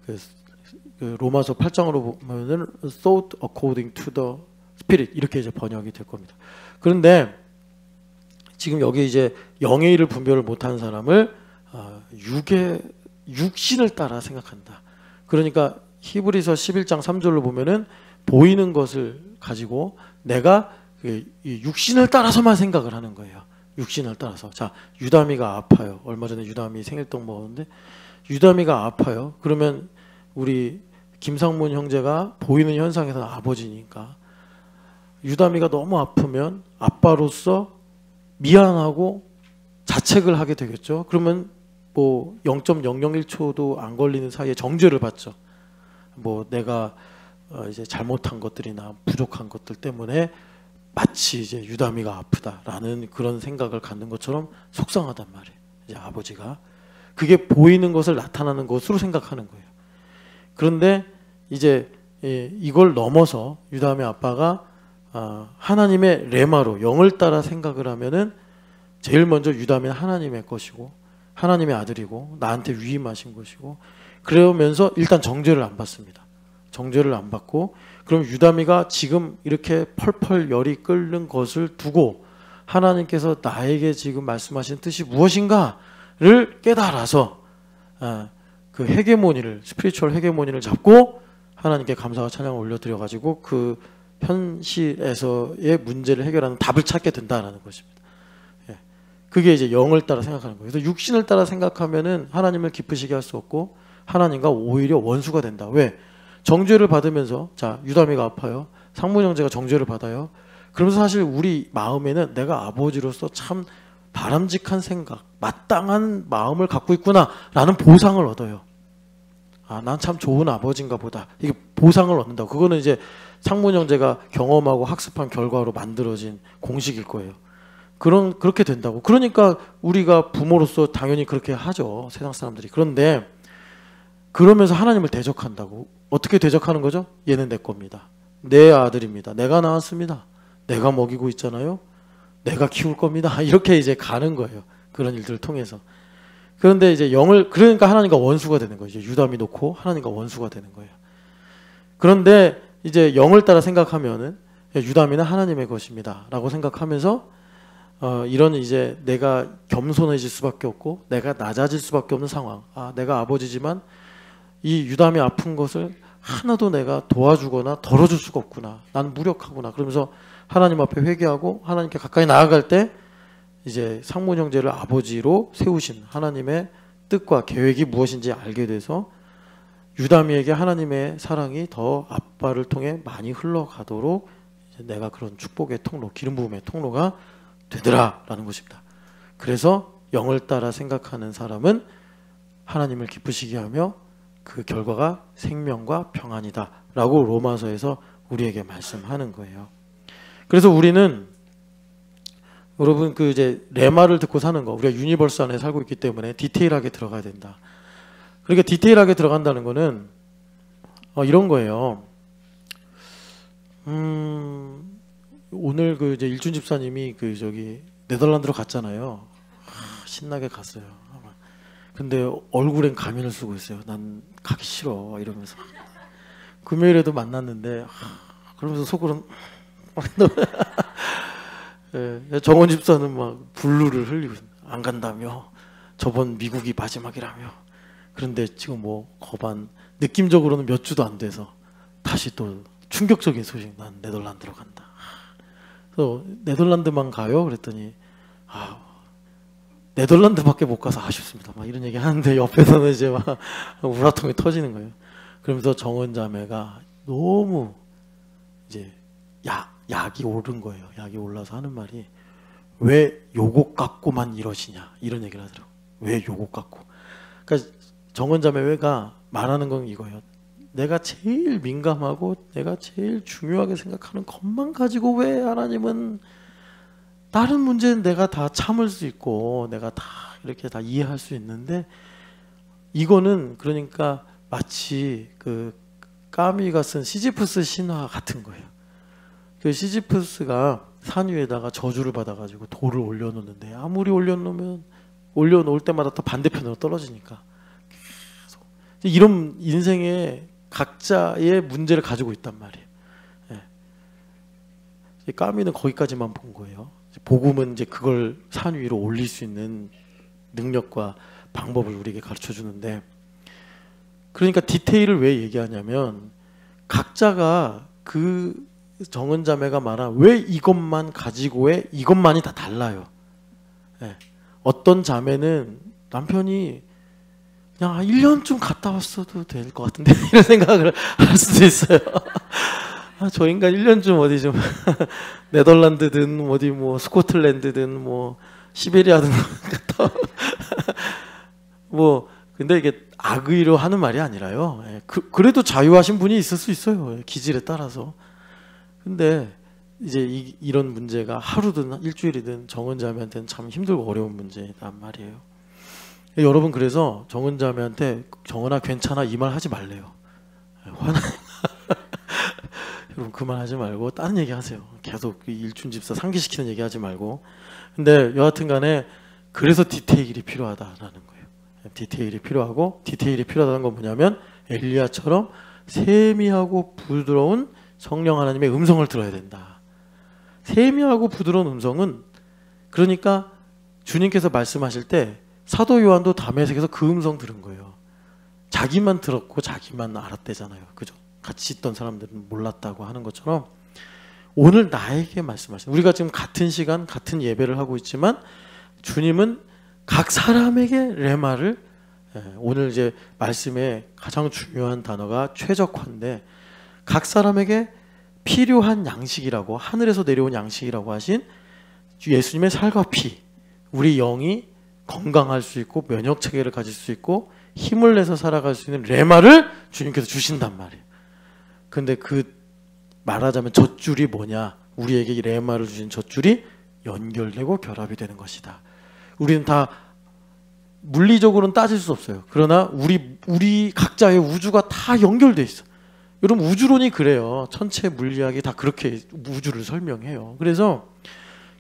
그 로마서 8장으로 보면은 thought according to the spirit 이렇게 이제 번역이 될 겁니다. 그런데 지금 여기 이제 영의 일을 분별을 못하는 사람을 육신을 따라 생각한다. 그러니까 히브리서 11장 3절로 보면은 보이는 것을 가지고 내가 이 육신을 따라서만 생각을 하는 거예요. 육신을 따라서. 자, 유다미가 아파요. 얼마 전에 유다미 생일떡 먹었는데 유다미가 아파요. 그러면 우리 김상문 형제가 보이는 현상에서는 아버지니까 유다미가 너무 아프면 아빠로서 미안하고 자책을 하게 되겠죠. 그러면 뭐 0.001초도 안 걸리는 사이에 정죄를 받죠. 뭐 내가 이제 잘못한 것들이나 부족한 것들 때문에 마치 이제 유다미가 아프다라는 그런 생각을 갖는 것처럼 속상하단 말이에요. 이제 아버지가 그게 보이는 것을 나타나는 것으로 생각하는 거예요. 그런데 이제 이걸 넘어서 유다미 아빠가 하나님의 레마로 영을 따라 생각을 하면은 제일 먼저 유다미는 하나님의 것이고 하나님의 아들이고 나한테 위임하신 것이고 그러면서 일단 정죄를 안 받습니다. 정죄를 안 받고 그럼 유다미가 지금 이렇게 펄펄 열이 끓는 것을 두고 하나님께서 나에게 지금 말씀하신 뜻이 무엇인가를 깨달아서 그 헤게모니를 스피리추얼 헤게모니를 잡고 하나님께 감사와 찬양을 올려드려 가지고 그 현실에서의 문제를 해결하는 답을 찾게 된다라는 것입니다. 그게 이제 영을 따라 생각하는 거예요. 그래서 육신을 따라 생각하면은 하나님을 기쁘시게 할 수 없고 하나님과 오히려 원수가 된다. 왜? 정죄를 받으면서 자 유다미가 아파요. 상문 형제가 정죄를 받아요. 그러면서 사실 우리 마음에는 내가 아버지로서 참 바람직한 생각, 마땅한 마음을 갖고 있구나라는 보상을 얻어요. 난 참 좋은 아버지인가 보다. 이게 보상을 얻는다고. 그거는 이제 상문 형제가 경험하고 학습한 결과로 만들어진 공식일 거예요. 그렇게 된다고. 그러니까 우리가 부모로서 당연히 그렇게 하죠. 세상 사람들이. 그런데 그러면서 하나님을 대적한다고. 어떻게 대적하는 거죠? 얘는 내 겁니다. 내 아들입니다. 내가 낳았습니다. 내가 먹이고 있잖아요. 내가 키울 겁니다. 이렇게 이제 가는 거예요. 그런 일들을 통해서. 그런데 이제 그러니까 하나님과 원수가 되는 거죠. 유다미 놓고 하나님과 원수가 되는 거예요. 그런데 이제 영을 따라 생각하면은 유다미는 하나님의 것입니다. 라고 생각하면서 이런 이제 내가 겸손해질 수밖에 없고 내가 낮아질 수밖에 없는 상황. 내가 아버지지만 이 유다미 아픈 것을 하나도 내가 도와주거나 덜어줄 수가 없구나. 나는 무력하구나. 그러면서 하나님 앞에 회개하고 하나님께 가까이 나아갈 때 이제 상문 형제를 아버지로 세우신 하나님의 뜻과 계획이 무엇인지 알게 돼서 유다미에게 하나님의 사랑이 더 아빠를 통해 많이 흘러가도록 이제 내가 그런 축복의 통로, 기름 부음의 통로가 되더라라는 것입니다. 그래서 영을 따라 생각하는 사람은 하나님을 기쁘시게 하며 그 결과가 생명과 평안이다라고 로마서에서 우리에게 말씀하는 거예요. 그래서 우리는 여러분 그 이제 레마를 듣고 사는 거, 우리가 유니버스 안에 살고 있기 때문에 디테일하게 들어가야 된다. 그러니까 디테일하게 들어간다는 거는 이런 거예요. 오늘 그 이제 일준 집사님이 그 저기 네덜란드로 갔잖아요. 신나게 갔어요. 근데 얼굴엔 가면을 쓰고 있어요. 난 가기 싫어 이러면서. 금요일에도 만났는데 그러면서 속으로는 예, 정원 집사는 막 분루를 흘리고 안 간다며, 저번 미국이 마지막이라며. 그런데 지금 뭐 거반 느낌적으로는 몇 주도 안 돼서 다시 또 충격적인 소식, 난 네덜란드로 간다. 그래서 네덜란드만 가요? 그랬더니 네덜란드밖에 못 가서 아쉽습니다. 막 이런 얘기 하는데 옆에서는 이제 막 우라통이 터지는 거예요. 그러면서 정원 자매가 너무 이제 약이 오른 거예요. 약이 올라서 하는 말이, 왜 요것 갖고만 이러시냐 이런 얘기를 하더라고요. 왜 요것 갖고. 그러니까 정원 자매가 말하는 건 이거예요. 내가 제일 민감하고 내가 제일 중요하게 생각하는 것만 가지고 왜 하나님은 다른 문제는 내가 다 참을 수 있고 내가 다 이렇게 다 이해할 수 있는데, 이거는 그러니까 마치 그 까미가 쓴 시지프스 신화 같은 거예요. 그 시지프스가 산 위에다가 저주를 받아가지고 돌을 올려놓는데, 아무리 올려놓으면 올려놓을 때마다 또 반대편으로 떨어지니까 계속 이런 인생의 각자의 문제를 가지고 있단 말이에요. 예. 까미는 거기까지만 본 거예요. 복음은 이제 그걸 산 위로 올릴 수 있는 능력과 방법을 우리에게 가르쳐 주는데, 그러니까 디테일을 왜 얘기하냐면, 각자가 그 정은 자매가 말한 왜 이것만 가지고 해, 이것만이 다 달라요. 예. 어떤 자매는 남편이 그냥 1년쯤 갔다 왔어도 될 것 같은데 이런 생각을 할 수도 있어요. 저 인간 1년쯤 어디 좀 네덜란드든 어디 뭐 스코틀랜드든 뭐 시베리아든 갔다 뭐. 근데 이게 악의로 하는 말이 아니라요. 그래도 자유하신 분이 있을 수 있어요. 기질에 따라서. 근데 이제 이런 문제가 하루든 일주일이든 정은자매한테는 참 힘들고 어려운 문제란 말이에요. 여러분, 그래서 정은자매한테 정은아 괜찮아 이 말 하지 말래요. 화나. 여러분 그만하지 말고 다른 얘기 하세요. 계속 일준 집사 상기시키는 얘기 하지 말고. 근데 여하튼간에 그래서 디테일이 필요하다라는 거예요. 디테일이 필요하고, 디테일이 필요하다는 건 뭐냐면 엘리야처럼 세미하고 부드러운 성령 하나님의 음성을 들어야 된다. 세미하고 부드러운 음성은, 그러니까 주님께서 말씀하실 때 사도 요한도 다메섹에서 그 음성 들은 거예요. 자기만 들었고 자기만 알았대잖아요. 그죠? 같이 있던 사람들은 몰랐다고 하는 것처럼 오늘 나에게 말씀하시는, 우리가 지금 같은 시간 같은 예배를 하고 있지만 주님은 각 사람에게 레마를, 오늘 이제 말씀의 가장 중요한 단어가 최적화인데, 각 사람에게 필요한 양식이라고, 하늘에서 내려온 양식이라고 하신 예수님의 살과 피, 우리 영이 건강할 수 있고 면역 체계를 가질 수 있고 힘을 내서 살아갈 수 있는 레마를 주님께서 주신단 말이에요. 근데 그 말하자면 젖줄이 뭐냐, 우리에게 이 레마를 주신 젖줄이 연결되고 결합이 되는 것이다. 우리는 다 물리적으로는 따질 수 없어요. 그러나 우리 각자의 우주가 다 연결돼 있어. 여러분, 우주론이 그래요. 천체 물리학이 다 그렇게 우주를 설명해요. 그래서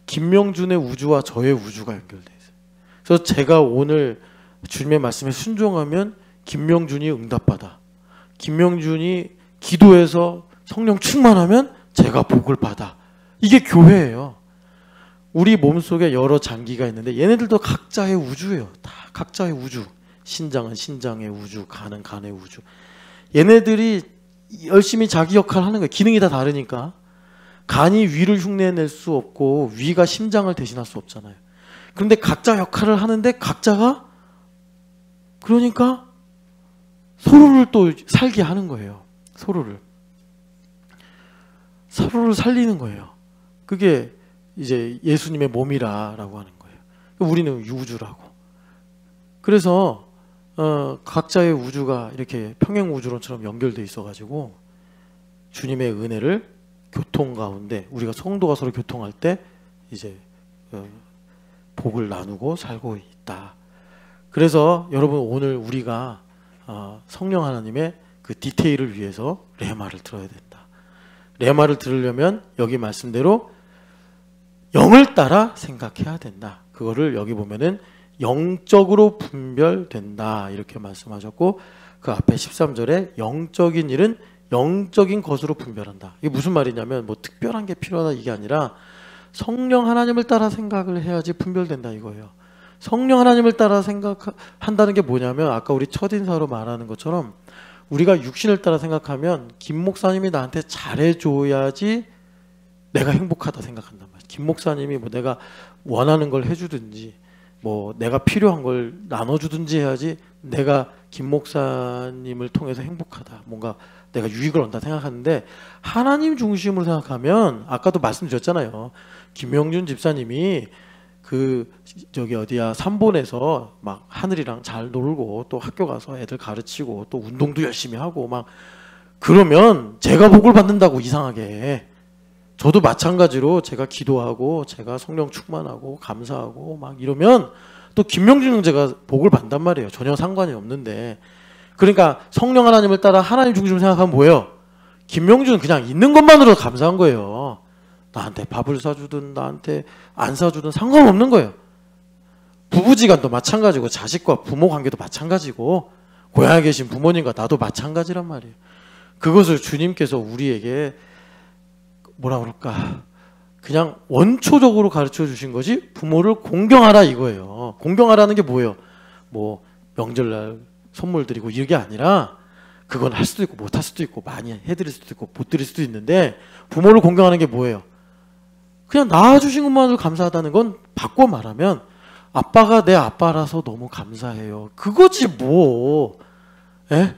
김명준의 우주와 저의 우주가 연결돼 있어요. 그래서 제가 오늘 주님의 말씀에 순종하면 김명준이 응답받아. 김명준이 기도해서 성령 충만하면 제가 복을 받아. 이게 교회예요. 우리 몸속에 여러 장기가 있는데 얘네들도 각자의 우주예요. 다 각자의 우주. 신장은 신장의 우주, 간은 간의 우주. 얘네들이 열심히 자기 역할을 하는 거예요. 기능이 다 다르니까. 간이 위를 흉내낼 수 없고 위가 심장을 대신할 수 없잖아요. 그런데 각자 역할을 하는데 각자가, 그러니까 서로를 또 살게 하는 거예요. 서로를 살리는 거예요. 그게 이제 예수님의 몸이라고 하는 거예요. 우리는 우주라고. 그래서 각자의 우주가 이렇게 평행 우주론처럼 연결돼 있어가지고 주님의 은혜를 교통 가운데, 우리가 성도가 서로 교통할 때 이제 복을 나누고 살고 있다. 그래서 여러분, 오늘 우리가 성령 하나님의 그 디테일을 위해서 레마를 들어야 된다. 레마를 들으려면 여기 말씀대로 영을 따라 생각해야 된다. 그거를 여기 보면은 영적으로 분별된다 이렇게 말씀하셨고, 그 앞에 13절에 영적인 일은 영적인 것으로 분별한다. 이게 무슨 말이냐면 뭐 특별한 게 필요하다 이게 아니라 성령 하나님을 따라 생각을 해야지 분별된다 이거예요. 성령 하나님을 따라 생각한다는 게 뭐냐면 아까 우리 첫인사로 말하는 것처럼 우리가 육신을 따라 생각하면 김 목사님이 나한테 잘해줘야지 내가 행복하다 생각한단 말이야. 김 목사님이 뭐 내가 원하는 걸 해주든지 뭐 내가 필요한 걸 나눠주든지 해야지 내가 김 목사님을 통해서 행복하다, 뭔가 내가 유익을 얻는다 생각하는데, 하나님 중심으로 생각하면 아까도 말씀드렸잖아요. 김영준 집사님이 그 저기 어디야 삼본에서 막 하늘이랑 잘 놀고 또 학교 가서 애들 가르치고 또 운동도 열심히 하고 막 그러면 제가 복을 받는다고 이상하게. 저도 마찬가지로 제가 기도하고 제가 성령 충만하고 감사하고 막 이러면 또 김명준 형제가 복을 받단 말이에요. 전혀 상관이 없는데. 그러니까 성령 하나님을 따라 하나님 중심으로 생각하면 뭐예요? 김명준은 그냥 있는 것만으로도 감사한 거예요. 나한테 밥을 사주든 나한테 안 사주든 상관없는 거예요. 부부지간도 마찬가지고 자식과 부모 관계도 마찬가지고 고향에 계신 부모님과 나도 마찬가지란 말이에요. 그것을 주님께서 우리에게 뭐라 그럴까, 그냥 원초적으로 가르쳐 주신 것이 부모를 공경하라 이거예요. 공경하라는 게 뭐예요? 뭐 명절날 선물 드리고 이게 아니라 그건 할 수도 있고 못 할 수도 있고 많이 해드릴 수도 있고 못 드릴 수도 있는데, 부모를 공경하는 게 뭐예요? 그냥 낳아주신 것만으로 감사하다는 건 바꿔 말하면 아빠가 내 아빠라서 너무 감사해요. 그거지 뭐. 에?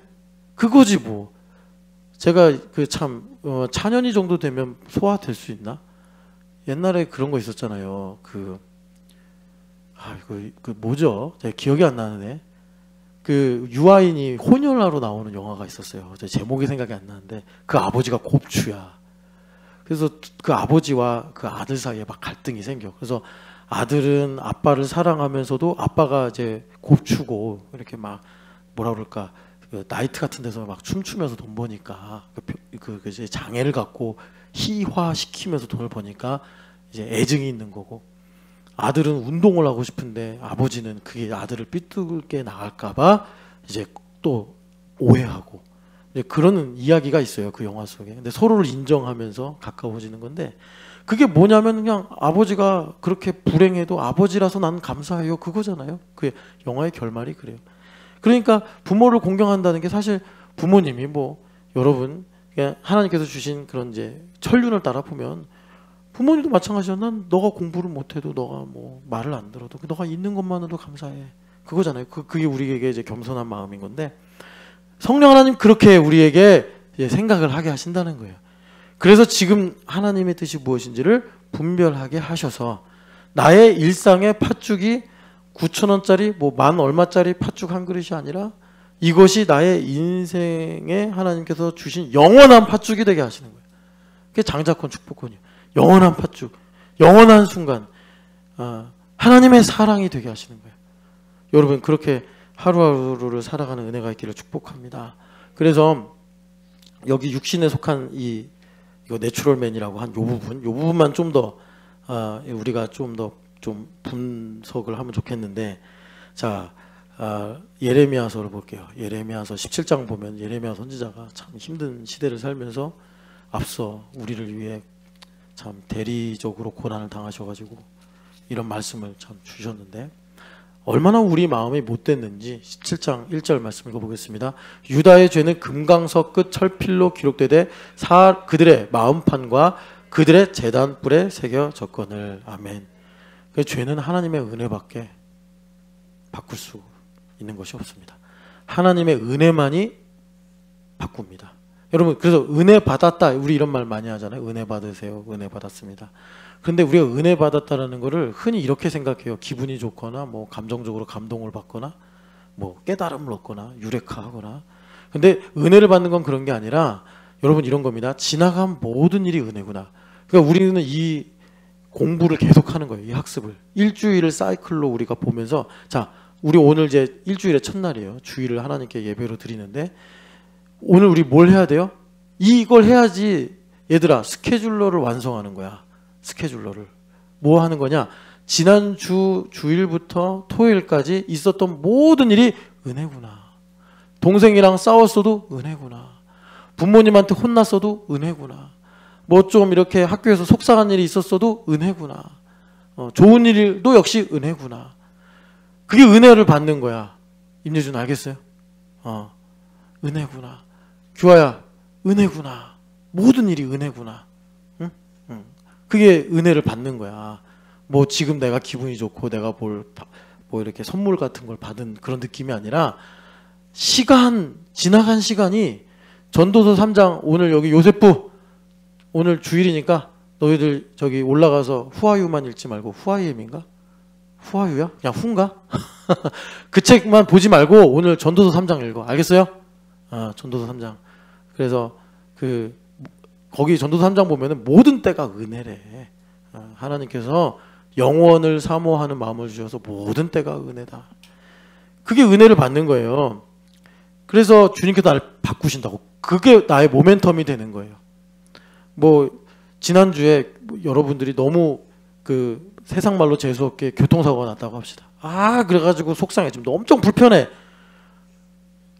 그거지 뭐. 제가 그 참 차년이 정도 되면 소화될 수 있나? 옛날에 그런 거 있었잖아요. 그 뭐죠? 제가 기억이 안 나는데. 그 유아인이 혼혈하러 나오는 영화가 있었어요. 제목이 생각이 안 나는데 그 아버지가 곱추야. 그래서 그 아버지와 그 아들 사이에 막 갈등이 생겨. 그래서 아들은 아빠를 사랑하면서도 아빠가 이제 곱추고 이렇게 막 뭐라 그럴까, 그 나이트 같은 데서 막 춤추면서 돈 버니까 그 이제 장애를 갖고 희화시키면서 돈을 버니까 이제 애증이 있는 거고, 아들은 운동을 하고 싶은데 아버지는 그게 아들을 삐뚤게 나갈까봐 이제 또 오해하고, 이제 그런 이야기가 있어요 그 영화 속에. 근데 서로를 인정하면서 가까워지는 건데, 그게 뭐냐면 그냥 아버지가 그렇게 불행해도 아버지라서 나는 감사해요 그거잖아요. 그 영화의 결말이 그래요. 그러니까 부모를 공경한다는 게 사실 부모님이 뭐 여러분 하나님께서 주신 그런 이제 천륜을 따라 보면 부모님도 마찬가지야. 난 너가 공부를 못해도 너가 뭐 말을 안 들어도 너가 있는 것만으로도 감사해 그거잖아요. 그게 우리에게 이제 겸손한 마음인 건데, 성령 하나님 그렇게 우리에게 이제 생각을 하게 하신다는 거예요. 그래서 지금 하나님의 뜻이 무엇인지를 분별하게 하셔서 나의 일상의 팥죽이 9,000원짜리 뭐 만 얼마짜리 팥죽 한 그릇이 아니라 이것이 나의 인생에 하나님께서 주신 영원한 팥죽이 되게 하시는 거예요. 그게 장자권 축복권이에요. 영원한 팥죽, 영원한 순간, 하나님의 사랑이 되게 하시는 거예요. 여러분 그렇게 하루하루를 살아가는 은혜가 있기를 축복합니다. 그래서 여기 육신에 속한 이거 내추럴맨이라고 한 요 부분만 좀 더 우리가 좀 더 분석을 하면 좋겠는데, 자 예레미야서를 볼게요. 예레미야서 17장 보면 예레미야 선지자가 참 힘든 시대를 살면서 앞서 우리를 위해 참 대리적으로 고난을 당하셔가지고 이런 말씀을 참 주셨는데, 얼마나 우리 마음이 못됐는지 17장 1절 말씀 읽어보겠습니다. 유다의 죄는 금강석 끝 철필로 기록되되 그들의 마음판과 그들의 제단뿔에 새겨졌거늘. 아멘. 그 죄는 하나님의 은혜밖에 바꿀 수 있는 것이 없습니다. 하나님의 은혜만이 바꿉니다. 여러분 그래서 은혜 받았다 우리 이런 말 많이 하잖아요. 은혜 받으세요. 은혜 받았습니다. 그런데 우리가 은혜 받았다라는 것을 흔히 이렇게 생각해요. 기분이 좋거나 뭐 감정적으로 감동을 받거나 뭐 깨달음을 얻거나 유레카하거나. 근데 은혜를 받는 건 그런 게 아니라 여러분 이런 겁니다. 지나간 모든 일이 은혜구나. 그러니까 우리는 이 공부를 계속하는 거예요. 이 학습을 일주일을 사이클로 우리가 보면서 자 우리 오늘 이제 일주일의 첫날이에요. 주일을 하나님께 예배로 드리는데 오늘 우리 뭘 해야 돼요? 이걸 해야지 얘들아 스케줄러를 완성하는 거야. 스케줄러를. 뭐 하는 거냐? 지난주 주일부터 토요일까지 있었던 모든 일이 은혜구나. 동생이랑 싸웠어도 은혜구나. 부모님한테 혼났어도 은혜구나. 뭐 좀 이렇게 학교에서 속상한 일이 있었어도 은혜구나. 좋은 일도 역시 은혜구나. 그게 은혜를 받는 거야. 임예준 알겠어요? 은혜구나. 규아야 은혜구나. 모든 일이 은혜구나. 응? 응. 그게 은혜를 받는 거야. 뭐 지금 내가 기분이 좋고 내가 뭐 이렇게 선물 같은 걸 받은 그런 느낌이 아니라 지나간 시간이 전도서 3장 오늘 여기 요셉부 오늘 주일이니까 너희들 저기 올라가서 후아유만 읽지 말고 후아이엠인가? 후아유야? 그냥 후인가? 그 책만 보지 말고 오늘 전도서 3장 읽어. 알겠어요? 전도서 3장. 그래서 거기 전도서 3장 보면은 모든 때가 은혜래. 하나님께서 영원을 사모하는 마음을 주셔서 모든 때가 은혜다. 그게 은혜를 받는 거예요. 그래서 주님께서 나를 바꾸신다고. 그게 나의 모멘텀이 되는 거예요. 뭐 지난주에 여러분들이 너무 세상 말로 재수없게 교통사고가 났다고 합시다. 그래가지고 속상해. 지금 엄청 불편해.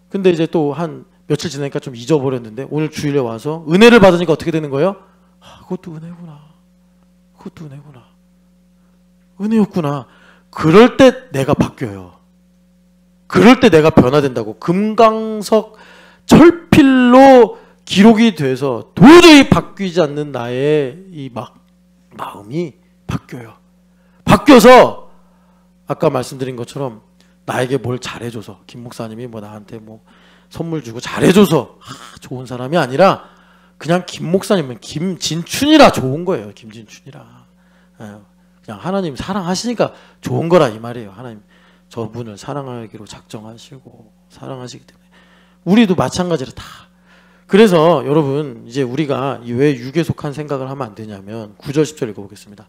근데 이제 또 한 며칠 지나니까 좀 잊어버렸는데 오늘 주일에 와서 은혜를 받으니까 어떻게 되는 거예요? 그것도 은혜구나. 그것도 은혜구나. 은혜였구나. 그럴 때 내가 바뀌어요. 그럴 때 내가 변화된다고. 금강석 철필로 기록이 돼서 도저히 바뀌지 않는 나의 이 마음이 바뀌어요. 바뀌어서 아까 말씀드린 것처럼 나에게 뭘 잘해줘서 김 목사님이 뭐 나한테 뭐 선물 주고 잘해줘서 좋은 사람이 아니라 그냥 김 목사님은 김진춘이라 좋은 거예요. 김진춘이라. 그냥 하나님 사랑하시니까 좋은 거라 이 말이에요. 하나님 저분을 사랑하기로 작정하시고 사랑하시기 때문에 우리도 마찬가지로 다. 그래서 여러분 이제 우리가 왜 육에 속한 생각을 하면 안 되냐면 9절 10절 읽어보겠습니다.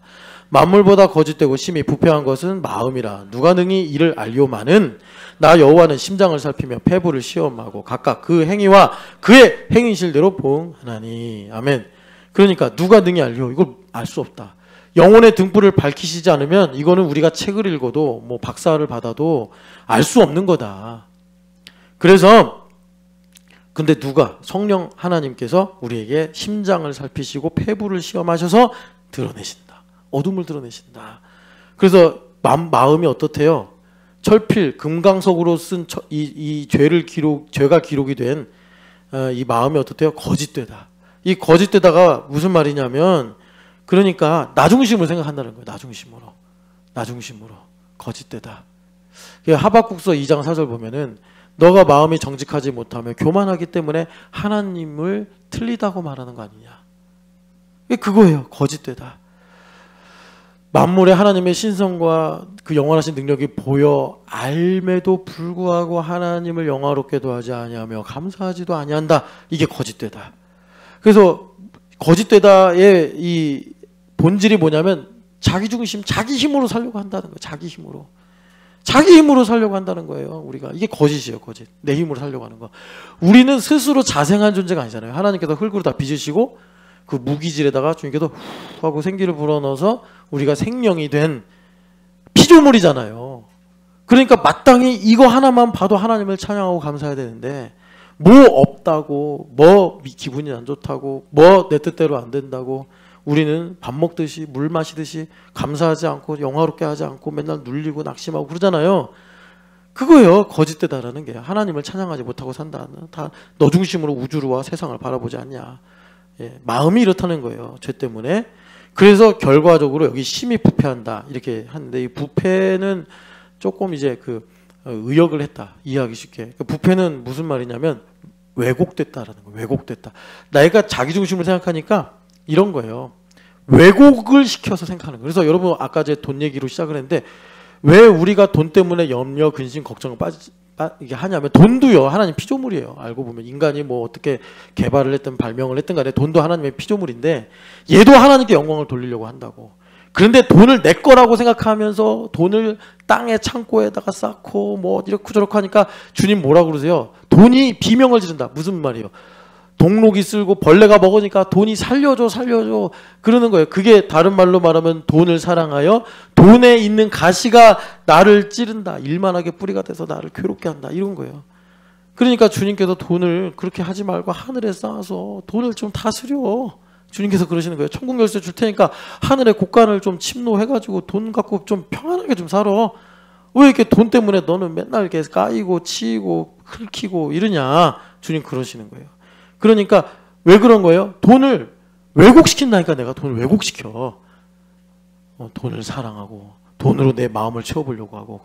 만물보다 거짓되고 심히 부패한 것은 마음이라. 누가 능히 이를 알리오마는 나 여호와는 심장을 살피며 폐부를 시험하고 각각 그 행위와 그의 행위실대로 보응하나니. 아멘. 그러니까 누가 능히 알리오? 이걸 알 수 없다. 영혼의 등불을 밝히시지 않으면 이거는 우리가 책을 읽어도 뭐 박사를 받아도 알 수 없는 거다. 그래서 근데 누가? 성령 하나님께서 우리에게 심장을 살피시고 폐부를 시험하셔서 드러내신다. 어둠을 드러내신다. 그래서 마음이 어떻대요? 철필, 금강석으로 쓴 이 죄가 기록이 된 이 마음이 어떻대요? 거짓되다. 이 거짓되다가 무슨 말이냐면 그러니까 나 중심으로 생각한다는 거예요. 나 중심으로 거짓되다. 하박국서 2장 4절 보면은 너가 마음이 정직하지 못하며 교만하기 때문에 하나님을 틀리다고 말하는 거 아니냐. 그거예요. 거짓되다. 만물의 하나님의 신성과 그 영원하신 능력이 보여 알매도 불구하고 하나님을 영화롭게도 하지 아니하며 감사하지도 아니한다. 이게 거짓되다. 그래서 거짓되다의 이 본질이 뭐냐면 자기 중심, 자기 힘으로 살려고 한다는 거예요. 자기 힘으로 살려고 한다는 거예요. 우리가 이게 거짓이에요. 거짓. 내 힘으로 살려고 하는 거. 우리는 스스로 자생한 존재가 아니잖아요. 하나님께서 흙으로 다 빚으시고 그 무기질에다가 주님께서 후 하고 생기를 불어넣어서 우리가 생명이 된 피조물이잖아요. 그러니까 마땅히 이거 하나만 봐도 하나님을 찬양하고 감사해야 되는데 뭐 없다고, 뭐 기분이 안 좋다고, 뭐 내 뜻대로 안 된다고 우리는 밥 먹듯이 물 마시듯이 감사하지 않고 영화롭게 하지 않고 맨날 눌리고 낙심하고 그러잖아요. 그거예요. 거짓되다라는 게. 하나님을 찬양하지 못하고 산다. 다 너 중심으로 우주와 세상을 바라보지 않냐. 마음이 이렇다는 거예요. 죄 때문에. 그래서 결과적으로 여기 심히 부패한다 이렇게 하는데 이 부패는 조금 이제 의역을 했다. 이해하기 쉽게. 부패는 무슨 말이냐면 왜곡됐다라는 거예요. 왜곡됐다. 내가 자기 중심으로 생각하니까 이런 거예요. 왜곡을 시켜서 생각하는 거예요. 그래서 여러분 아까 제 돈 얘기로 시작을 했는데 왜 우리가 돈 때문에 염려, 근심, 걱정을 이게 하냐면 돈도요. 하나님 피조물이에요. 알고 보면 인간이 뭐 어떻게 개발을 했든 발명을 했든 간에 돈도 하나님의 피조물인데 얘도 하나님께 영광을 돌리려고 한다고. 그런데 돈을 내 거라고 생각하면서 돈을 땅의 창고에다가 쌓고 뭐 이렇고 저렇고 하니까 주님 뭐라고 그러세요? 돈이 비명을 지른다. 무슨 말이에요? 동록이 쓸고 벌레가 먹으니까 돈이 살려줘 살려줘 그러는 거예요. 그게 다른 말로 말하면 돈을 사랑하여 돈에 있는 가시가 나를 찌른다. 일만하게 뿌리가 돼서 나를 괴롭게 한다. 이런 거예요. 그러니까 주님께서 돈을 그렇게 하지 말고 하늘에 쌓아서 돈을 좀 다스려. 주님께서 그러시는 거예요. 천국 열쇠 줄 테니까 하늘의 곳간을 좀 침노해가지고 돈 갖고 좀 평안하게 좀 살아. 왜 이렇게 돈 때문에 너는 맨날 이렇게 까이고 치이고 긁히고 이러냐. 주님 그러시는 거예요. 그러니까 왜 그런 거예요? 돈을 왜곡시킨다니까. 내가 돈을 왜곡시켜. 돈을 사랑하고 돈으로 내 마음을 채워보려고 하고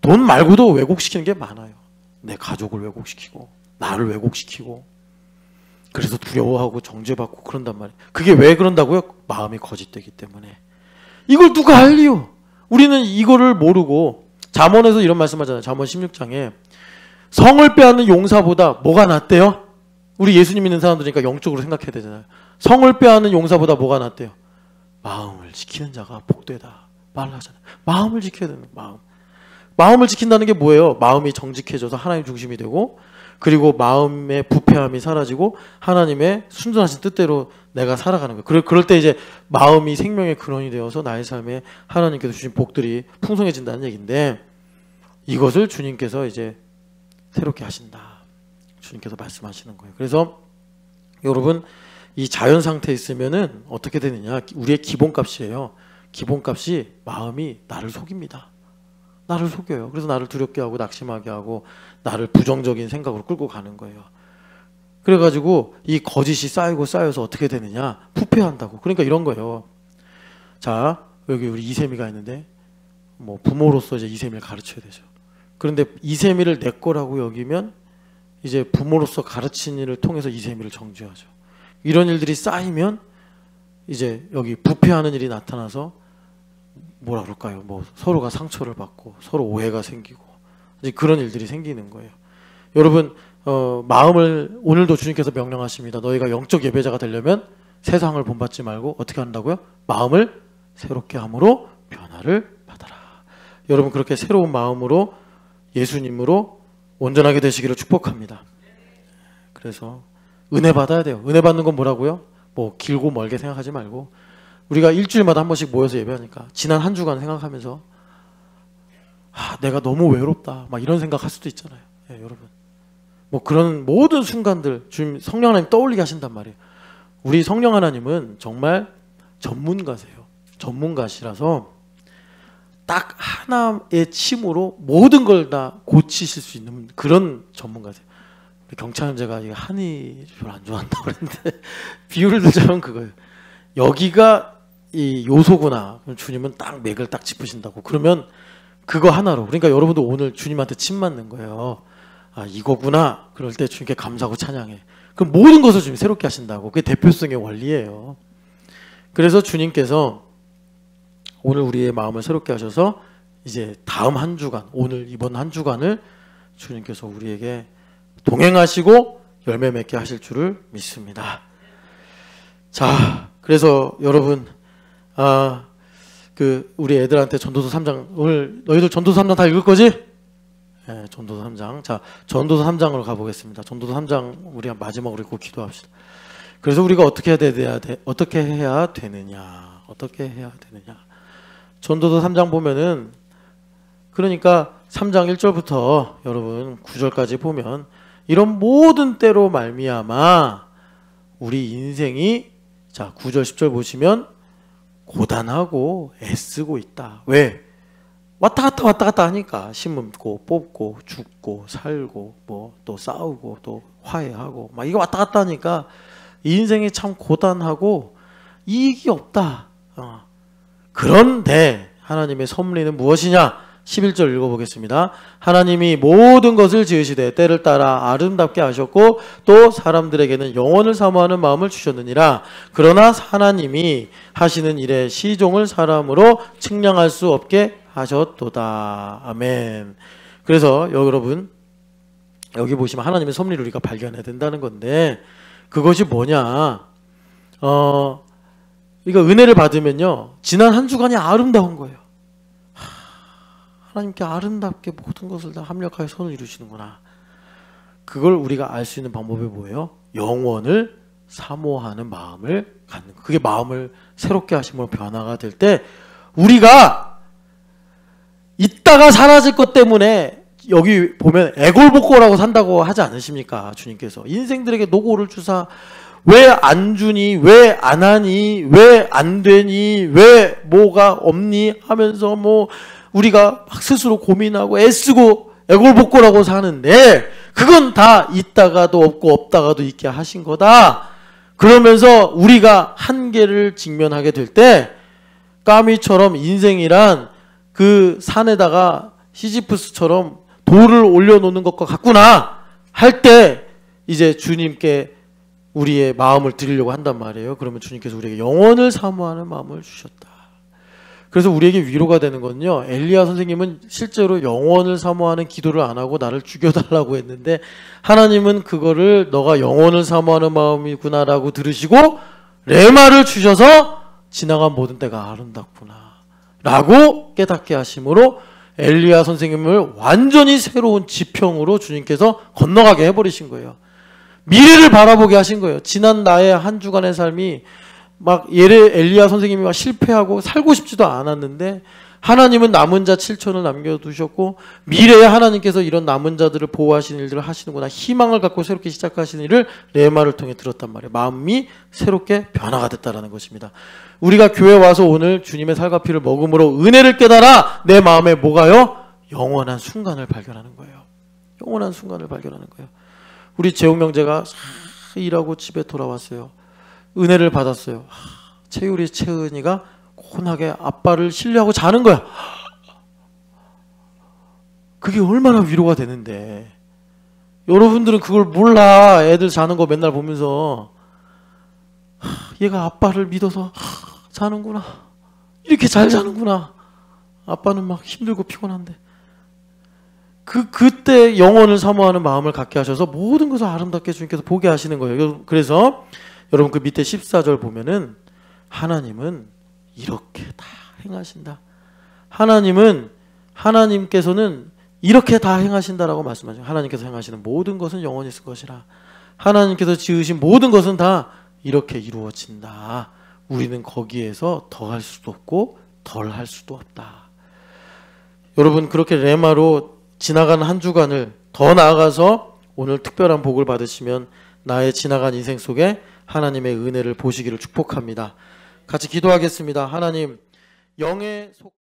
돈 말고도 왜곡시키는 게 많아요. 내 가족을 왜곡시키고 나를 왜곡시키고 그래서 두려워하고 정죄받고 그런단 말이에요. 그게 왜 그런다고요? 마음이 거짓되기 때문에. 이걸 누가 알리요? 우리는 이거를 모르고 잠언에서 이런 말씀하잖아요. 잠언 16장에 성을 빼앗는 용사보다 뭐가 낫대요? 우리 예수님 믿는 사람들이니까 영적으로 생각해야 되잖아요. 성을 빼앗는 용사보다 뭐가 낫대요? 마음을 지키는 자가 복되다. 말하잖아요. 마음을 지켜야 되는 마음. 마음을 지킨다는 게 뭐예요? 마음이 정직해져서 하나님 중심이 되고 그리고 마음의 부패함이 사라지고 하나님의 순전하신 뜻대로 내가 살아가는 거예요. 그럴 때 이제 마음이 생명의 근원이 되어서 나의 삶에 하나님께서 주신 복들이 풍성해진다는 얘기인데 이것을 주님께서 이제 새롭게 하신다. 주님께서 말씀하시는 거예요. 그래서 여러분 이 자연 상태에 있으면은 어떻게 되느냐? 우리의 기본값이에요. 기본값이 마음이 나를 속입니다. 나를 속여요. 그래서 나를 두렵게 하고 낙심하게 하고 나를 부정적인 생각으로 끌고 가는 거예요. 그래가지고 이 거짓이 쌓이고 쌓여서 어떻게 되느냐? 부패한다고. 그러니까 이런 거예요. 자, 여기 우리 이세미가 있는데 뭐 부모로서 이제 이세미를 가르쳐야 되죠. 그런데 이세미를 내 거라고 여기면 이제 부모로서 가르친 일을 통해서 이세미를 정죄하죠. 이런 일들이 쌓이면 이제 여기 부패하는 일이 나타나서 뭐라 그럴까요? 뭐 서로가 상처를 받고 서로 오해가 생기고 이제 그런 일들이 생기는 거예요. 여러분 마음을 오늘도 주님께서 명령하십니다. 너희가 영적 예배자가 되려면 세상을 본받지 말고 어떻게 한다고요? 마음을 새롭게 함으로 변화를 받아라. 여러분 그렇게 새로운 마음으로 예수님으로 온전하게 되시기를 축복합니다. 그래서 은혜 받아야 돼요. 은혜 받는 건 뭐라고요? 뭐 길고 멀게 생각하지 말고 우리가 일주일마다 한 번씩 모여서 예배하니까 지난 한 주간 생각하면서 내가 너무 외롭다 막 이런 생각할 수도 있잖아요. 예, 여러분 뭐 그런 모든 순간들 주님 성령 하나님 떠올리게 하신단 말이에요. 우리 성령 하나님은 정말 전문가세요. 전문가시라서 딱 하나의 침으로 모든 걸 다 고치실 수 있는 그런 전문가세요. 경찰은 제가 한의 별로 안 좋아한다고 그랬는데 비유를 들자면 그거예요. 여기가 이 요소구나. 주님은 딱 맥을 딱 짚으신다고. 그러면 그거 하나로. 그러니까 여러분도 오늘 주님한테 침 맞는 거예요. 이거구나. 그럴 때 주님께 감사하고 찬양해. 그럼 모든 것을 주님 새롭게 하신다고. 그게 대표성의 원리예요. 그래서 주님께서 오늘 우리의 마음을 새롭게 하셔서 이제 다음 한 주간, 오늘 이번 한 주간을 주님께서 우리에게 동행하시고 열매 맺게 하실 줄을 믿습니다. 자, 그래서 여러분 우리 애들한테 전도서 3장 오늘 너희들 전도서 3장 다 읽을 거지? 네, 전도서 3장. 자, 전도서 3장으로 가보겠습니다. 전도서 3장 우리가 마지막으로 읽고 기도합시다. 그래서 우리가 어떻게 해야 되느냐? 전도서 3장 보면은 그러니까 3장 1절부터 여러분 9절까지 보면 이런 모든 때로 말미암아 우리 인생이 자 9절 10절 보시면 고단하고 애쓰고 있다. 왜? 왔다 갔다 하니까 심고 뽑고 죽고 살고 뭐 또 싸우고 또 화해하고 막 이거 왔다 갔다 하니까 인생이 참 고단하고 이익이 없다. 그런데 하나님의 섭리는 무엇이냐? 11절 읽어보겠습니다. 하나님이 모든 것을 지으시되 때를 따라 아름답게 하셨고 또 사람들에게는 영원을 사모하는 마음을 주셨느니라. 그러나 하나님이 하시는 일에 시종을 사람으로 측량할 수 없게 하셨도다. 아멘. 그래서 여러분 여기 보시면 하나님의 섭리를 우리가 발견해야 된다는 건데 그것이 뭐냐? 그러니까 은혜를 받으면요, 지난 한 주간이 아름다운 거예요. 하나님께 아름답게 모든 것을 다 합력하여 선을 이루시는구나. 그걸 우리가 알 수 있는 방법이 뭐예요? 영원을 사모하는 마음을 갖는 거. 그게 마음을 새롭게 하심으로 변화가 될 때 우리가 있다가 사라질 것 때문에 여기 보면 애골복골하고 산다고 하지 않으십니까? 주님께서 인생들에게 노고를 주사 왜 안 주니, 왜 안 하니, 왜 안 되니, 왜 뭐가 없니 하면서 뭐 우리가 막 스스로 고민하고 애쓰고 애골복골하고 사는데 그건 다 있다가도 없고 없다가도 있게 하신 거다. 그러면서 우리가 한계를 직면하게 될 때 까미처럼 인생이란 그 산에다가 시지프스처럼 돌을 올려놓는 것과 같구나 할 때 이제 주님께 우리의 마음을 드리려고 한단 말이에요. 그러면 주님께서 우리에게 영원을 사모하는 마음을 주셨다. 그래서 우리에게 위로가 되는 건요, 엘리야 선생님은 실제로 영원을 사모하는 기도를 안 하고 나를 죽여달라고 했는데 하나님은 그거를 너가 영원을 사모하는 마음이구나 라고 들으시고 레마를 주셔서 지나간 모든 때가 아름답구나 라고 깨닫게 하심으로 엘리야 선생님을 완전히 새로운 지평으로 주님께서 건너가게 해버리신 거예요. 미래를 바라보게 하신 거예요. 지난 나의 한 주간의 삶이 막 엘리야 선생님이 막 실패하고 살고 싶지도 않았는데 하나님은 남은 자 7천을 남겨두셨고 미래에 하나님께서 이런 남은 자들을 보호하시는 일들을 하시는구나, 희망을 갖고 새롭게 시작하시는 일을 레마를 통해 들었단 말이에요. 마음이 새롭게 변화가 됐다라는 것입니다. 우리가 교회 와서 오늘 주님의 살과 피를 먹음으로 은혜를 깨달아 내 마음에 뭐가요? 영원한 순간을 발견하는 거예요. 영원한 순간을 발견하는 거예요. 우리 재홍명제가 일하고 집에 돌아왔어요. 은혜를 받았어요. 채율이 채은이가 곤하게 아빠를 신뢰하고 자는 거야. 그게 얼마나 위로가 되는데. 여러분들은 그걸 몰라. 애들 자는 거 맨날 보면서 얘가 아빠를 믿어서 자는구나. 이렇게 잘 자는구나. 아빠는 막 힘들고 피곤한데. 그때 영혼을 사모하는 마음을 갖게 하셔서 모든 것을 아름답게 주님께서 보게 하시는 거예요. 그래서 여러분 그 밑에 14절 보면은 하나님은 이렇게 다 행하신다. 하나님께서는 이렇게 다 행하신다라고 말씀하죠. 하나님께서 행하시는 모든 것은 영원히 있을 것이라. 하나님께서 지으신 모든 것은 다 이렇게 이루어진다. 우리는 거기에서 더할 수도 없고 덜할 수도 없다. 여러분 그렇게 레마로 지나간 한 주간을 더 나아가서 오늘 특별한 복을 받으시면 나의 지나간 인생 속에 하나님의 은혜를 보시기를 축복합니다. 같이 기도하겠습니다. 하나님, 영의 속